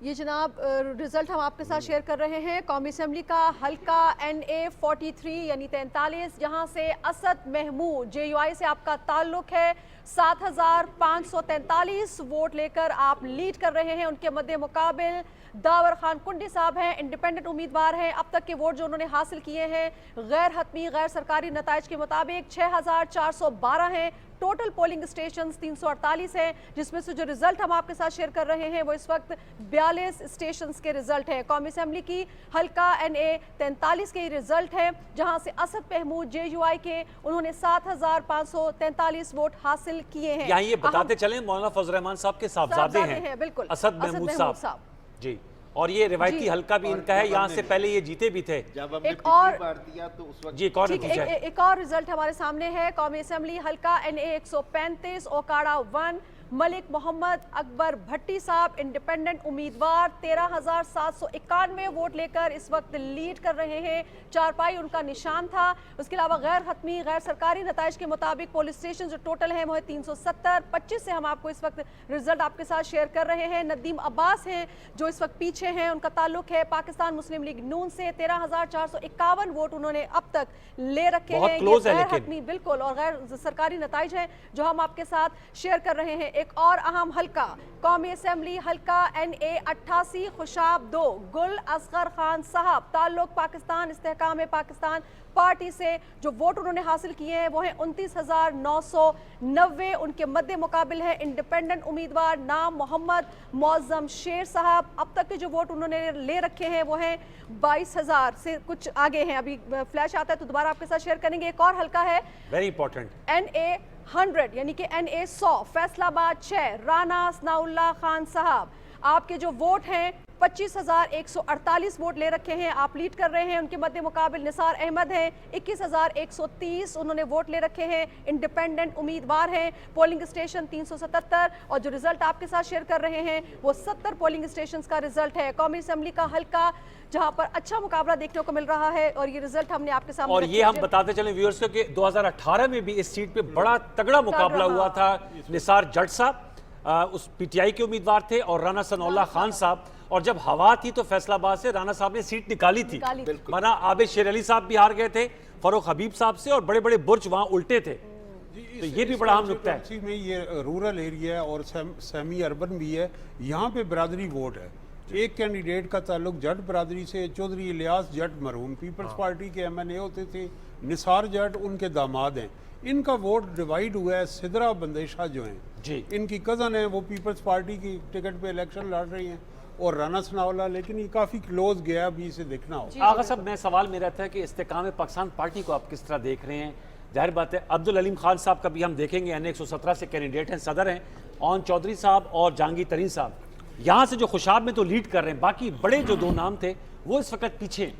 ये जनाब रिजल्ट हम आपके साथ शेयर कर रहे हैं। कौमी असेंबली का हल्का NA 43 यानी 43, जहां से असद महमूद JUI से आपका ताल्लुक है, 7543 वोट लेकर आप लीड कर रहे हैं। उनके मद्दे मुकाबिल दावर खान कुंडी साहब हैं, इंडिपेंडेंट उम्मीदवार हैं। अब तक के वोट जो उन्होंने हासिल किए हैं गैर हतमी गैर सरकारी नताइज के मुताबिक 6412 हैं। टोटल पोलिंग स्टेशन 348 हैं, जिसमें से जो रिजल्ट हम आपके साथ शेयर कर रहे हैं वो इस वक्त 42 स्टेशन के रिजल्ट हैं। कौमी असेंबली की हल्का NA 43 के रिजल्ट है, जहां से असद महमूद JUI के उन्होंने 7543 वोट हासिल किए हैं। यहाँ ये बताते चले मौलाना फजल रहमान साहब के साहबजादे हैं बिल्कुल, असद महमूद साहब जी, और ये रिवायती हल्का भी इनका है, यहाँ से पहले ये जीते भी थे। जब हमने एक और बार दिया तो उस वक्त जी एक और नतीजा है। एक और रिजल्ट हमारे सामने है। कौमी असेंबली हल्का NA 135 ओकाड़ा 1, मलिक मोहम्मद अकबर भट्टी साहब इंडिपेंडेंट उम्मीदवार 13,791 वोट लेकर इस वक्त लीड कर रहे हैं। चारपाई उनका निशान था। उसके अलावा गैर हतमी गैर सरकारी नताइज के मुताबिक पुलिस स्टेशन जो टोटल है वो है 370। 25 से हम आपको इस वक्त रिजल्ट आपके साथ शेयर कर रहे हैं। नदीम अब्बास हैं जो इस वक्त पीछे हैं, उनका ताल्लुक है पाकिस्तान मुस्लिम लीग नून से। 13,451 वोट उन्होंने अब तक ले रखे हैं। ये गैर हतमी बिल्कुल और गैर सरकारी नताइज हैं जो हम आपके साथ शेयर कर रहे हैं। एक और अहम हल्का कौमी असेंबली हल्का NA 88 खुशाब 2, गुल असगर खान साहब ताल्लुक पाकिस्तान इस्तेहकाम पाकिस्तान पार्टी से। जो वोट उन्होंने हासिल किए हैं वो है 29,990। उनके मद्दे मुकाबिल है इंडिपेंडेंट उम्मीदवार नाम मोहम्मद मौजम शेर साहब। अब तक के जो वोट उन्होंने ले रखे हैं वो हैं 22,000 से कुछ आगे हैं। अभी फ्लैश आता है तो दोबारा आपके साथ शेयर करेंगे। एक और हल्का है वेरी इंपॉर्टेंट NA 100 यानी कि NA 100 फैसलाबाद 6, राना सनाउल्लाह खान साहब। आपके जो वोट हैं 25,148 वोट ले रखे हैं, आप लीड कर रहे हैं। उनके मध्य मुकाबिल निसार अहमद हैं 21,130 उन्होंने वोट ले रखे हैं, इंडिपेंडेंट उम्मीदवार हैं। पोलिंग स्टेशन 377 और जो रिजल्ट आपके साथ शेयर कर रहे हैं वो 70 पोलिंग स्टेशन का रिजल्ट है। कौमी असेंबली का हल्का जहां पर अच्छा मुकाबला देखने को मिल रहा है और ये रिजल्ट हमने आपके सामने और ये हम बताते चले व्यूअर्स को कि 2018 में भी इस सीट पे बड़ा तगड़ा मुकाबला हुआ था। निसार जट साहब उस PTI के उम्मीदवार थे और राना सनाउल्लाह खान साहब, और जब हवा थी तो फैसलाबाद से राणा साहब ने सीट निकाली थी, निकाली वरना आबिद शेर अली साहब भी हार गए थे फरूख हबीब साहब से, और बड़े बड़े बुर्ज वहां उल्टे थे। तो ये भी बड़ा अहम नुकता है। में ये रूरल एरिया है और सेमी अर्बन भी है, यहाँ पे बरादरी वोट है। एक कैंडिडेट का ताल्लुक जट बरादरी से, चौधरी इलियास जट मरहूम पीपल्स पार्टी के MNA होते थे, निसार जट उनके दामाद हैं। इनका वोट डिवाइड हुआ है। सिदरा बंदेशा जो हैं जी, इनकी कज़न है, वो पीपल्स पार्टी की टिकट पे इलेक्शन लड़ रही हैं, और राना सनाउल्लाह, लेकिन ये काफ़ी क्लोज गया, अभी इसे देखना हो। आगा साहब, मैं सवाल मेरा था कि इस्तेकाम पाकिस्तान पार्टी को आप किस तरह देख रहे हैं? जाहिर बात है अब्दुल अलीम खान साहब का भी हम देखेंगे, NA 117 से कैंडिडेट हैं, सदर हैं, ओन चौधरी साहब और जहांगीर तरीन साहब यहाँ से जो खुशाब में तो लीड कर रहे हैं, बाकी बड़े जो दो नाम थे वो इस वक्त पीछे हैं।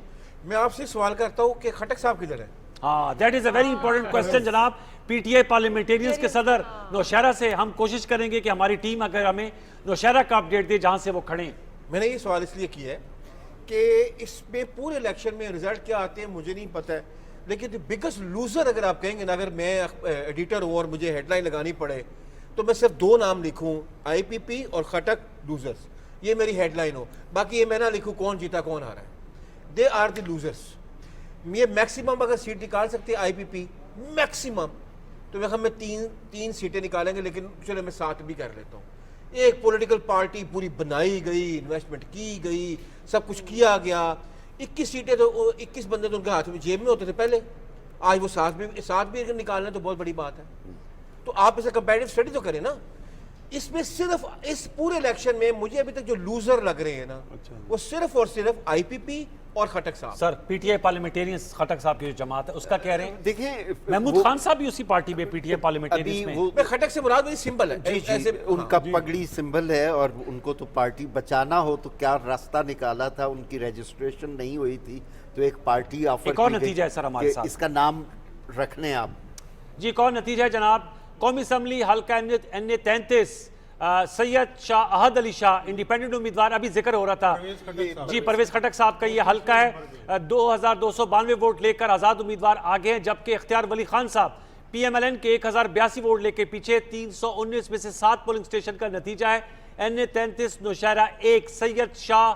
मैं आपसे सवाल करता हूँ कि खटक साहब किधर है? हाँ, that is a very important question जनाब। PTI पार्लियामेंटेरियंस के सदर नौशहरा से हम कोशिश करेंगे कि हमारी टीम अगर हमें नौशहरा का अपडेट दे जहाँ से वो खड़े। मैंने ये सवाल इसलिए किया है कि इसमें पूरे इलेक्शन में रिजल्ट क्या आते हैं मुझे नहीं पता है, लेकिन द बिगेस्ट लूजर अगर आप कहेंगे ना, अगर मैं एडिटर हूँ और मुझे हेडलाइन लगानी पड़े तो मैं सिर्फ दो नाम लिखूँ, IPP और खटक लूजर्स, ये मेरी हेडलाइन हो, बाकी ये मैं ना लिखूँ कौन जीता कौन हारा है। They are the losers. ये मैक्सिमम अगर सीट निकाल सकते हैं IPP मैक्सिमम, तो मैं तीन सीटें निकालेंगे, लेकिन चलो मैं 7 भी कर लेता हूँ। एक पॉलिटिकल पार्टी पूरी बनाई गई, इन्वेस्टमेंट की गई, सब कुछ किया गया, 21 सीटें तो 21 बंदे तो उनके हाथ में जेब में होते थे पहले, आज वो 7 भी निकालना तो बहुत बड़ी बात है। तो आप इसे कंपैरेटिव स्टडी तो करें ना। इसमें सिर्फ इस पूरे इलेक्शन में मुझे अभी तक जो लूजर लग रहे हैं ना, वो सिर्फ और सिर्फ IPP और खटक साहब। सर, PTI पार्लियामेंटेरियंस खटक साहब की जो जमात है उसका कह रहे हैं। देखिए, महमूद खान साहब भी उसी पार्टी में PTI पार्लियामेंटेरियंस में। मैं खटक से मुराद मेरी सिंबल है, जी ऐसे उनका पगड़ी सिंबल है, और उनको तो पार्टी बचाना हो तो क्या रास्ता निकाला था, उनकी रजिस्ट्रेशन नहीं हुई थी तो एक पार्टी ऑफर एक और नतीजा है सर हमारे साथ, इसका नाम रख लें आप जी। एक और नतीजा है जनाब, कौमी असम्बली हल्का NA 33 सैयद शाह अहद अली शाह इंडिपेंडेंट उम्मीदवार, अभी जिक्र हो रहा था जी, परवेज खटक साहब का ये हल्का है, 2292 वोट लेकर आज़ाद उम्मीदवार आगे हैं, जबकि इख्तियार वली खान साहब PMLN के 1082 वोट लेकर पीछे। 319 में से 7 पोलिंग स्टेशन का नतीजा है। NA 33 नौशहरा 1 सैयद शाह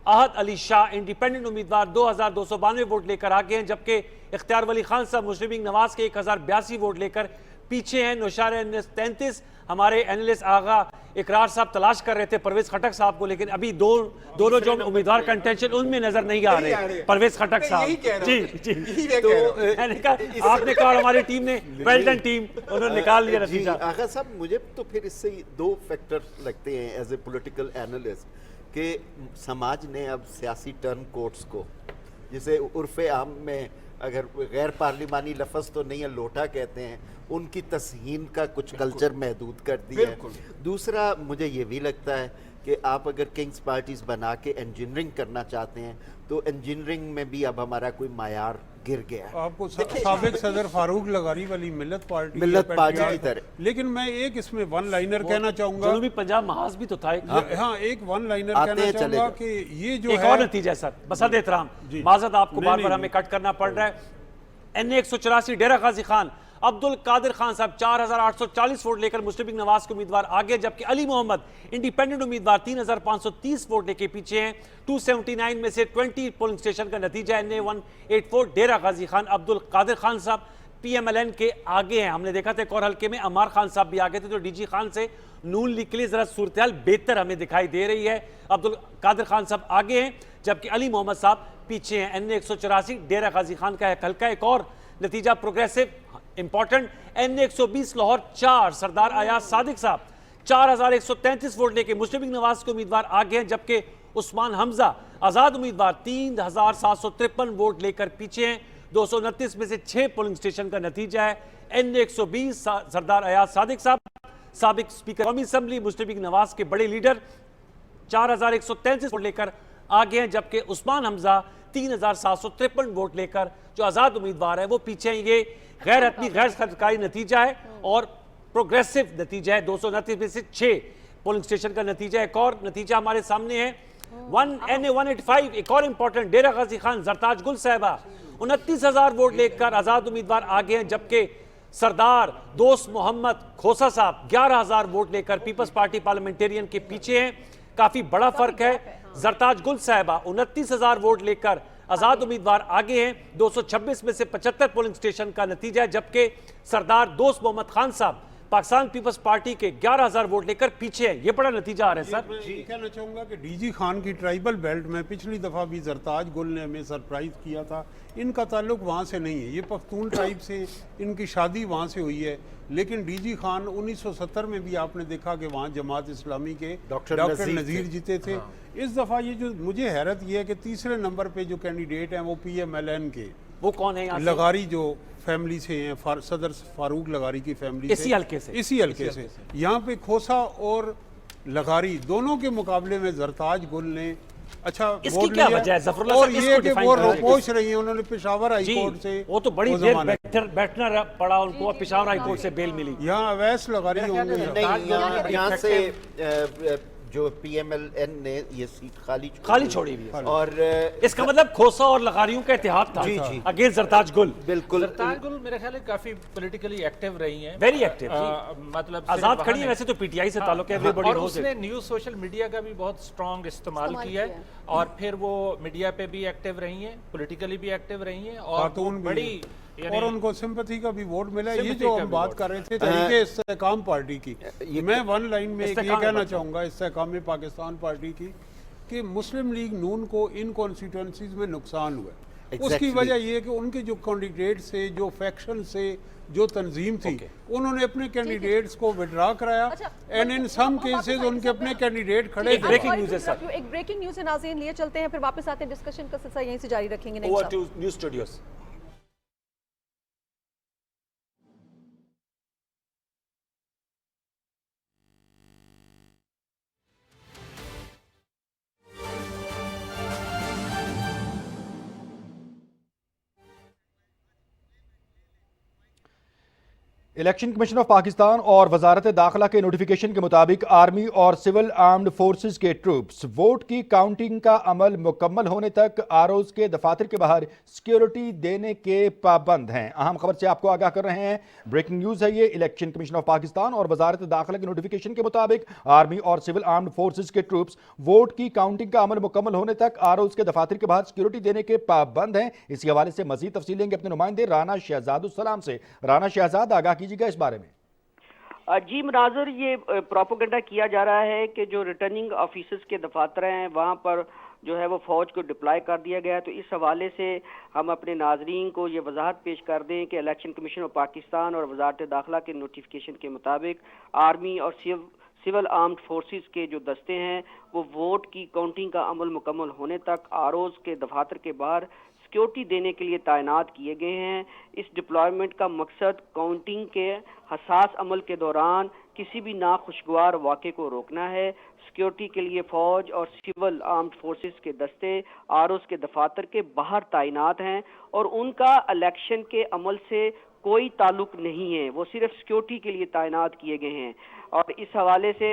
अहद अली शाह इंडिपेंडेंट उम्मीदवार 2292 वोट लेकर आगे हैं, जबकि इख्तियार वली खान साहब मुस्लिम लीग नवाज के 1082 वोट लेकर पीछे हैं। नौशहरा NA 33 हमारे एनालिस्ट आगा इकरार साहब तलाश कर रहे थे परवेज खटक साहब को, लेकिन अभी दोनों जो उम्मीदवार कंटेंशन उनमें नजर नहीं आ रहे परवेज खटक साहब। जी जी, तो मैंने कहा आपने कहा हमारी टीम ने वेल टीम, उन्होंने निकाल लिया नतीजा। आगा साहब, मुझे तो फिर इससे 2 फैक्टर लगते हैं एज ए पॉलिटिकल एनालिस्ट, कि समाज ने अब सियासी टर्म कोर्ट्स को, जिसे उर्फ़े आम में अगर गैर पार्लिमानी लफ्ज़ तो नहीं है, लोटा कहते हैं, उनकी तस्हीन का कुछ कल्चर महदूद कर दिया है। दूसरा मुझे ये भी लगता है कि आप अगर किंग्स पार्टीज़ बना के इंजीनियरिंग करना चाहते हैं तो इंजीनियरिंग में भी अब हमारा कोई मायार गिर गया है। आपको साबिक सदर फारूक लगारी वाली मिल्लत पार्टी की तरह। लेकिन मैं एक इसमें वन लाइनर कहना चाहूंगा, जनूबी पंजाब महाज भी तो था। हाँ, एक वन लाइनर कहना चाहूंगा कि ये जो एक और नतीजा है सर, बसद एहतराम, माजद आपको बार बार हमें कट करना पड़ रहा है। NA 184 डेरा गाजी खान अब्दुल कादिर खान साहब 4840 वोट लेकर मुस्लिम लीग नवाज के उम्मीदवार आगे, जबकि अली मोहम्मद इंडिपेंडेंट उम्मीदवार 3530 वोट लेकर पीछे हैं। 279 में से 20 पोलिंग स्टेशन का नतीजा NA 184 डेरा गाजी खान अब्दुल कादिर खान साहब PMLN के आगे हैं। हमने देखा था एक और हल्के में अमार खान साहब भी आगे थे, तो DG खान से नून लीग के लिए जरा सूरत बेहतर हमें दिखाई दे रही है। अब्दुल कादिर खान साहब आगे हैं, जबकि अली मोहम्मद साहब पीछे हैं। NA 184 डेरा गाजी खान का है हल्का। एक और नतीजा प्रोग्रेसिव इंपॉर्टेंट, NA 120 लाहौर 4 सरदार अयाज सादिक साहब 4133 वोट लेके मुस्लिम लीग नवाज के उम्मीदवार आगे हैं, जबकि उस्मान हमजा आजाद उम्मीदवार 3753 वोट लेकर पीछे हैं। 229 में से 6 पोलिंग स्टेशन का नतीजा है। NA 120 सरदार अयाज सादिक साहब साबिक स्पीकर कौमी असम्बली मुस्लिम लीग नवाज के बड़े लीडर 4133 वोट लेकर आगे हैं, जबकि उस्मान हमजा 3753 वोट लेकर जो आजाद उम्मीदवार है वो पीछे हैं। ये गैर हतमी गैर सरकारी नतीजा है और प्रोग्रेसिव नतीजा है। 229 में से 6 पोलिंग स्टेशन का नतीजा। एक और नतीजा हमारे सामने है NA 185, एक और इंपॉर्टेंट, डेरा गाजी खान जरताज गुल साहिबा 29,000 वोट लेकर आजाद उम्मीदवार आगे हैं, जबकि सरदार दोस्त मोहम्मद खोसा साहब 11,000 वोट लेकर पीपल्स पार्टी पार्लियामेंटेरियन के पीछे हैं। काफी बड़ा फर्क है। जरताज गुल साहिबा 29,000 वोट लेकर आजाद उम्मीदवार आगे हैं। 226 में से 75 पोलिंग स्टेशन का नतीजा है, जबकि सरदार दोस्त मोहम्मद खान साहब पाकिस्तान पीपल्स पार्टी के 11,000 वोट लेकर पीछे हैं। ये बड़ा नतीजा आ रहा है सर। मैं ये कहना चाहूँगा कि डीजी खान की ट्राइबल बेल्ट में पिछली दफ़ा भी जरताज गुल ने हमें सरप्राइज किया था। इनका ताल्लुक वहाँ से नहीं है, ये पख्तून ट्राइब से, इनकी शादी वहाँ से हुई है। लेकिन डीजी खान 1970 में भी आपने देखा कि वहाँ जमात इस्लामी के डॉक्टर नज़ीर जीते थे। इस दफ़ा ये जो मुझे हैरत ये है कि तीसरे नंबर पे जो कैंडिडेट हैं वो PMLN के, वो कौन है? लगारी जो फैमिली से हैं, सदर फारूक लगारी की फैमिली इसी हल्के से यहाँ पे खोसा और लगारी दोनों के मुकाबले में जरताज गुल ने अच्छा इसकी क्या वजह है जफरुल्लाह और साहब, ये कि वो रोपोश रही है, उन्होंने पेशावर हाई कोर्ट से वो तो बड़ी देर बैठना पड़ा उनको, और पेशावर हाई कोर्ट से बेल मिली। यहाँ अवैस लगारी होंगे। नहीं, यहाँ से जो PMLN ने ये सीट खाली छोड़ी हुई है, और इसका मतलब खोसा और लगारियों का इत्तेहाद था अगेंस्ट जरताज गुल। बिल्कुल, जरताज गुल मेरे ख्याल है काफी पॉलिटिकली एक्टिव रही हैं, वेरी एक्टिव। मतलब आजाद खड़ी है, वैसे तो PTI से ताल्लुक है, और उसने न्यूज सोशल मीडिया का भी बहुत स्ट्रॉन्ग इस्तेमाल किया है, और फिर वो मीडिया पे भी एक्टिव रही हैं, पॉलिटिकली भी एक्टिव रही हैं, और बड़ी और उनको सिंपैथी का भी वोट मिला। ये जो हम बात कर रहे थे तरीके इस्तेकाम पार्टी की, मैं वन लाइन में ये कहना चाहूँगा इस्तेकाम पाकिस्तान पार्टी की कि मुस्लिम लीग नून को इन कॉन्स्टिट्यूंसीज में नुकसान हुआ है। उसकी वजह ये है कि उनके जो कैंडिडेट से, जो फैक्शन से, जो तंजीम थी, उन्होंने अपने कैंडिडेट्स को विड्रा कराया, एंड इन सम केसेस उनके अपने कैंडिडेट खड़े। एक ब्रेकिंग न्यूज़ है सर, एक ब्रेकिंग न्यूज़ है नाज़रीन, लिए चलते हैं, फिर वापस आते हैं, डिस्कशन का सिलसिला यहीं से जारी रखेंगे। Over to news studios. Election commission of Pakistan और वजारत दाखिला के नोटिफिकेशन के मुताबिक आर्मी और सिविल आर्म्ड फोर्सेस के ट्रूप्स वोट की काउंटिंग का अमल मुकम्मल होने तक आरओज के दफातर के बाहर सिक्योरिटी देने के पाबंद हैं। अहम खबर से आपको आगाह कर रहे हैं, ब्रेकिंग न्यूज है ये। इलेक्शन कमीशन ऑफ पाकिस्तान और वजारत दाखिला के नोटिफिकेशन के मुताबिक आर्मी और सिविल आर्म्ड फोर्सेस के ट्रूप्स वोट की काउंटिंग का अमल मुकम्मल होने तक आरओज के दफातर के बाहर सिक्योरिटी देने के पाबंद हैं। इसी हवाले से मजीद तफसील लेंगे अपने नुमाइंदे राना शहजाद से। राना शहजाद, आगाह कीजिएगा इस बारे में। जी मनाजर, ये प्रोपेगेंडा किया जा रहा है कि जो रिटर्निंग ऑफिसर्स के दफातर हैं वहाँ पर जो है वो फौज को डिप्लॉय कर दिया गया है। तो इस हवाले से हम अपने नाजरीन को ये वजाहत पेश कर दें कि इलेक्शन कमीशन ऑफ पाकिस्तान और वजारत दाखिला के नोटिफिकेशन के मुताबिक आर्मी और सिविल आर्म्ड फोर्सेस के जो दस्ते हैं वो वोट की काउंटिंग का अमल मुकम्मल होने तक आरओज के दफातर के बाहर सिक्योरिटी देने के लिए तैनात किए गए हैं। इस डिप्लॉयमेंट का मकसद काउंटिंग के हसास अमल के दौरान किसी भी नाखुशगवार वाक़े को रोकना है। सिक्योरिटी के लिए फौज और सिविल आर्म्ड फोर्सेस के दस्ते आरओज के दफातर के बाहर तैनात हैं और उनका इलेक्शन के अमल से कोई ताल्लुक नहीं है, वो सिर्फ सिक्योरिटी के लिए तैनात किए गए हैं। और इस हवाले से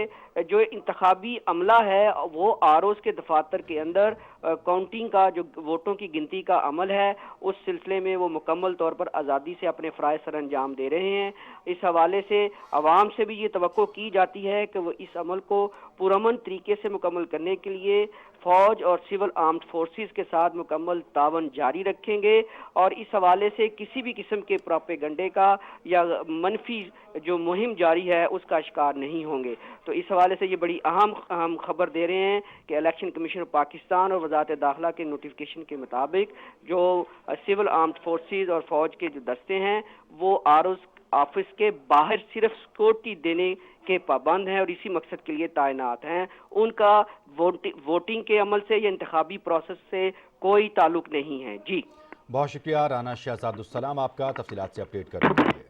जो इंतखाबी अमला है वो आरओज के दफातर के अंदर काउंटिंग का जो वोटों की गिनती का अमल है उस सिलसिले में वो मुकम्मल तौर पर आज़ादी से अपने फ़राइज़ सर अंजाम दे रहे हैं। इस हवाले से आवाम से भी ये तवक्को की जाती है कि वो इस अमल को पुरअमन तरीके से मुकम्मल करने के लिए फ़ौज और सिविल आर्म्ड फोर्सेस के साथ मुकम्मल तावन जारी रखेंगे और इस हवाले से किसी भी किस्म के प्रोपेगेंडे का या मनफी जो मुहिम जारी है उसका शिकार नहीं होंगे। तो इस हवाले से ये बड़ी अहम खबर दे रहे हैं कि इलेक्शन कमीशन ऑफ पाकिस्तान और वजारत दाखिला के नोटिफिकेशन के मुताबिक जो सिविल आर्म्ड फोर्सेस और फौज के जो दस्ते हैं वो आरओज ऑफिस के बाहर सिर्फ सिक्योरिटी देने के पाबंद हैं और इसी मकसद के लिए तैनात हैं। उनका वोटिंग के अमल से या इंतखाबी प्रोसेस से कोई ताल्लुक नहीं है। जी बहुत शुक्रिया राना शहजाद आपका तफसीलात से अपडेट करने के लिए।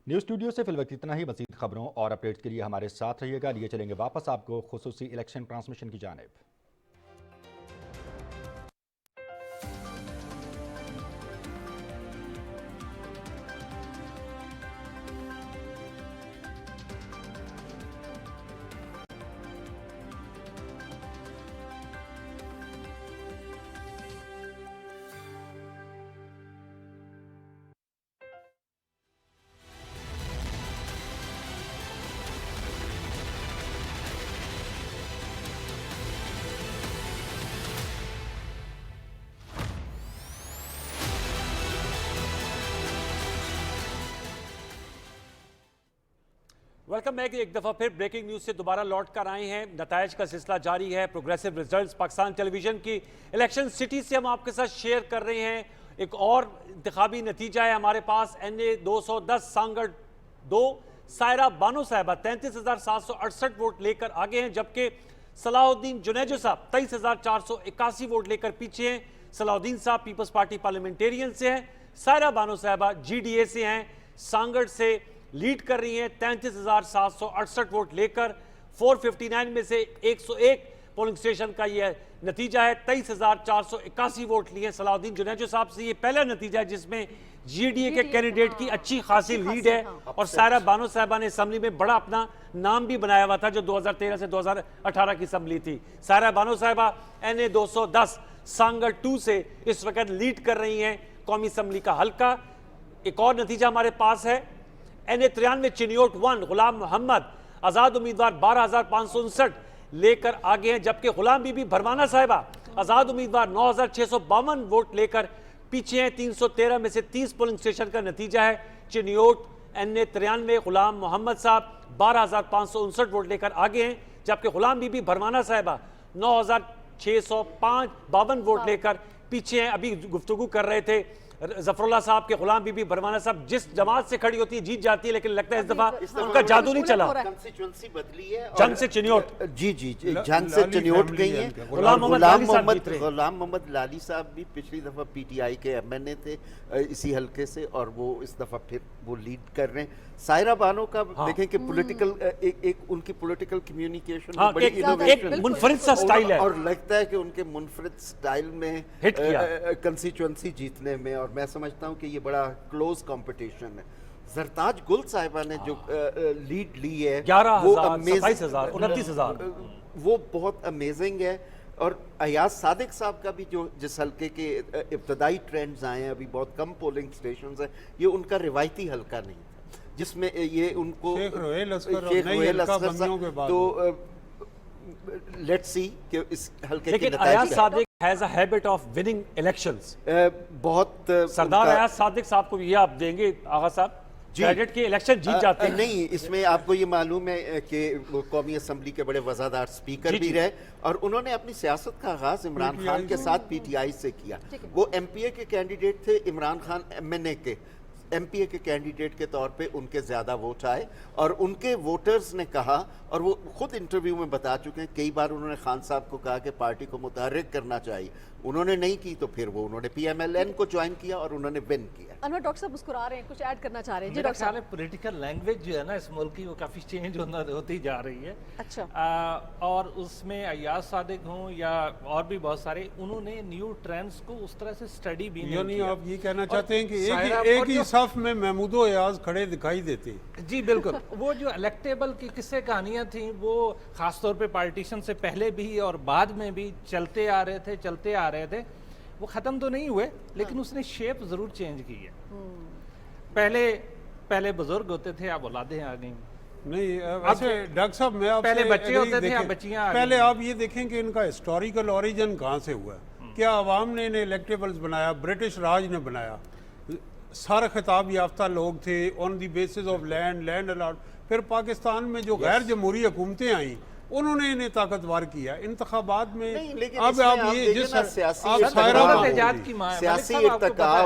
न्यूज़ स्टूडियो से फिलवक्त इतना ही। मज़ीद खबरों और अपडेट्स के लिए हमारे साथ रहिएगा। लिए चलेंगे वापस आपको खुसूसी इलेक्शन ट्रांसमिशन की जानिब। Welcome back. एक दफा फिर ब्रेकिंग न्यूज से दोबारा लौट कर आए हैं। नतायज का सिलसिला जारी है। प्रोग्रेसिव रिजल्ट्स पाकिस्तान टेलीविजन की इलेक्शन सिटी से हम आपके साथ शेयर कर रहे हैं। एक और इंतखाबी नतीजा है हमारे पास। NA 210 सांगड़ 2 सायरा बानो साहबा 33,768 वोट लेकर आगे हैं, जबकि सलाहुद्दीन जुनेजो साहब 23,481 वोट लेकर पीछे हैं। सलाहुद्दीन साहब पीपल्स पार्टी पार्लियामेंटेरियन से हैं, सायरा बानो साहबा GDA से हैं, सांगड़ से लीड कर रही हैं 33,768 वोट लेकर। 459 में से 101 पोलिंग स्टेशन का यह नतीजा है। 23,481 वोट लिए सलाहुद्दीन जुनेजो साहब से। ये पहला नतीजा है जिसमें GDA के कैंडिडेट की अच्छी खासी लीड है। और सायरा बानो साहबा ने असम्बली में बड़ा अपना नाम भी बनाया हुआ था, जो 2013 से 2018 की असम्बली थी। सायरा बानो साहबा NA 210 सांगड़ 2 से इस वक्त लीड कर रही हैं कौमी असम्बली का हल्का। एक और नतीजा हमारे पास है। NA 93 चिन्योट 1 गुलाम मोहम्मद आजाद उम्मीदवार 12,559 लेकर आगे हैं, जबकि गुलाम बीबी भरवाना साहिबा आजाद उम्मीदवार 9,652 वोट लेकर पीछे हैं। 313 में से 30 पोलिंग स्टेशन का नतीजा है। चिन्योट NA 93 गुलाम मोहम्मद साहब 12,559 वोट लेकर आगे हैं, जबकि गुलाम बीबी भरवाना साहिबा 9,652 वोट लेकर पीछे हैं। अभी गुफ्तगू कर रहे थे जफरुल्लाह साहब के गुलाम बीबी भरवाना साहब जिस जमात से खड़ी होती है जीत जाती है, लेकिन लगता है इस दफा उनका जादू नहीं चला। कंस्टिट्यूएंसी बदली है। जंग से चिन्योट जी जंग से चिन्योट गई है। गुलाम मोहम्मद लाली साहब भी पिछली दफा PTI के MNA थे इसी हल्के से, और वो इस दफा फिर वो लीड कर रहे हैं। सायरा बानो का देखें कि पॉलिटिकल एक उनकी पॉलिटिकल कम्युनिकेशन में बड़ी एक मुनफरिद सा स्टाइल है, और लगता है कि उनके मुनफरिद स्टाइल में हिट किया कंस्टिट्यूएंसी जीतने में, और मैं समझता हूं कि ये बड़ा क्लोज कंपटीशन है। जरताज गुल साहिबा ने जो लीड ली है 11,000, 27,000, 29,000 वो बहुत अमेजिंग है। और अयाज सादिक साहब का भी जो जिस हल्के के इब्तदाई ट्रेंड्स आए हैं, अभी बहुत कम पोलिंग स्टेशन है, ये उनका रिवायती हल्का नहीं था, जिसमें ये उनको शेख रोहेल असगर तो लेट्स सी कि इस हल्के लेकिन Ayaz Sadiq has a habit of winning elections. बहुत सरदार अयाज सादिक साहब को ये आप देंगे आगा साहब, कैडेट के इलेक्शन जीत जाते हैं। नहीं, इसमें आपको ये मालूम है कि वो कौमी असम्बली के बड़े वजादार स्पीकर भी रहे, और उन्होंने अपनी सियासत का आगाज इमरान खान के साथ PTI से किया। वो MPA के कैंडिडेट थे, इमरान खान MNA के MPA के कैंडिडेट के तौर पे उनके ज़्यादा वोट आए, और उनके वोटर्स ने कहा, और वो खुद इंटरव्यू में बता चुके हैं, कई बार उन्होंने खान साहब को कहा कि पार्टी को मुतहर्रिक करना चाहिए, उन्होंने नहीं की, तो फिर वो उन्होंने PMLN को ज्वाइन किया और उन्होंने विन किया। अनवर डॉक्टर साहब मुस्कुरा रहे हैं, कुछ ऐड करना चाह रहे हैं? जी मेरा डॉक्टर ख्याल साहब। है पॉलिटिकल लैंग्वेज जो है ना इस मुल्क की, वो काफ़ी चेंज होती जा रही है। अच्छा। और उसमें अयाज सादिक हों या और भी बहुत सारे, उन्होंने न्यू ट्रेंड्स को उस तरह से स्टडी भी नहीं यानी किया। आप ये कहना चाहते हैं कि सायरा एक और ही जो- सफ में महमूदो अयाज खड़े दिखाई देते हैं। जी बिल्कुल। वो जो इलेक्टेबल की किस्से कहानियां थी, वो खासतौर पे पार्टीशन से पहले भी और बाद में भी चलते आ रहे थे। वो ख़त्म तो नहीं हुए, लेकिन उसने शेप ज़रूर चेंज की है। पहले बुजुर्ग होते थे, अब औलादें आ गई। नहीं वैसे डॉक्टर साहब मैं आपसे पहले बच्चे होते थे, देखें, अब बच्चियां आ पहले गई। आप ये देखें कि इनका हिस्टोरिकल ओरिजिन कहाँ से हुआ है। क्या अवाम ने इन्हें इलेक्टेबल्स बनाया? ब्रिटिश राज ने बनाया। सारा खिताब याफ्ता लोग थे, on the basis of land allot. फिर पाकिस्तान में जो गैर जमहूरी हुकूमतें आई, उन्होंने इन्हें ताकतवर किया इंतखाबात में। नहीं, लेकिन अब इसमें आप आप ये देखें जिस ना, सियासी आप इर्तिका सायरा हो, बानो इजाद की माँ है। सियासी मलिक साहब, आपको पता है?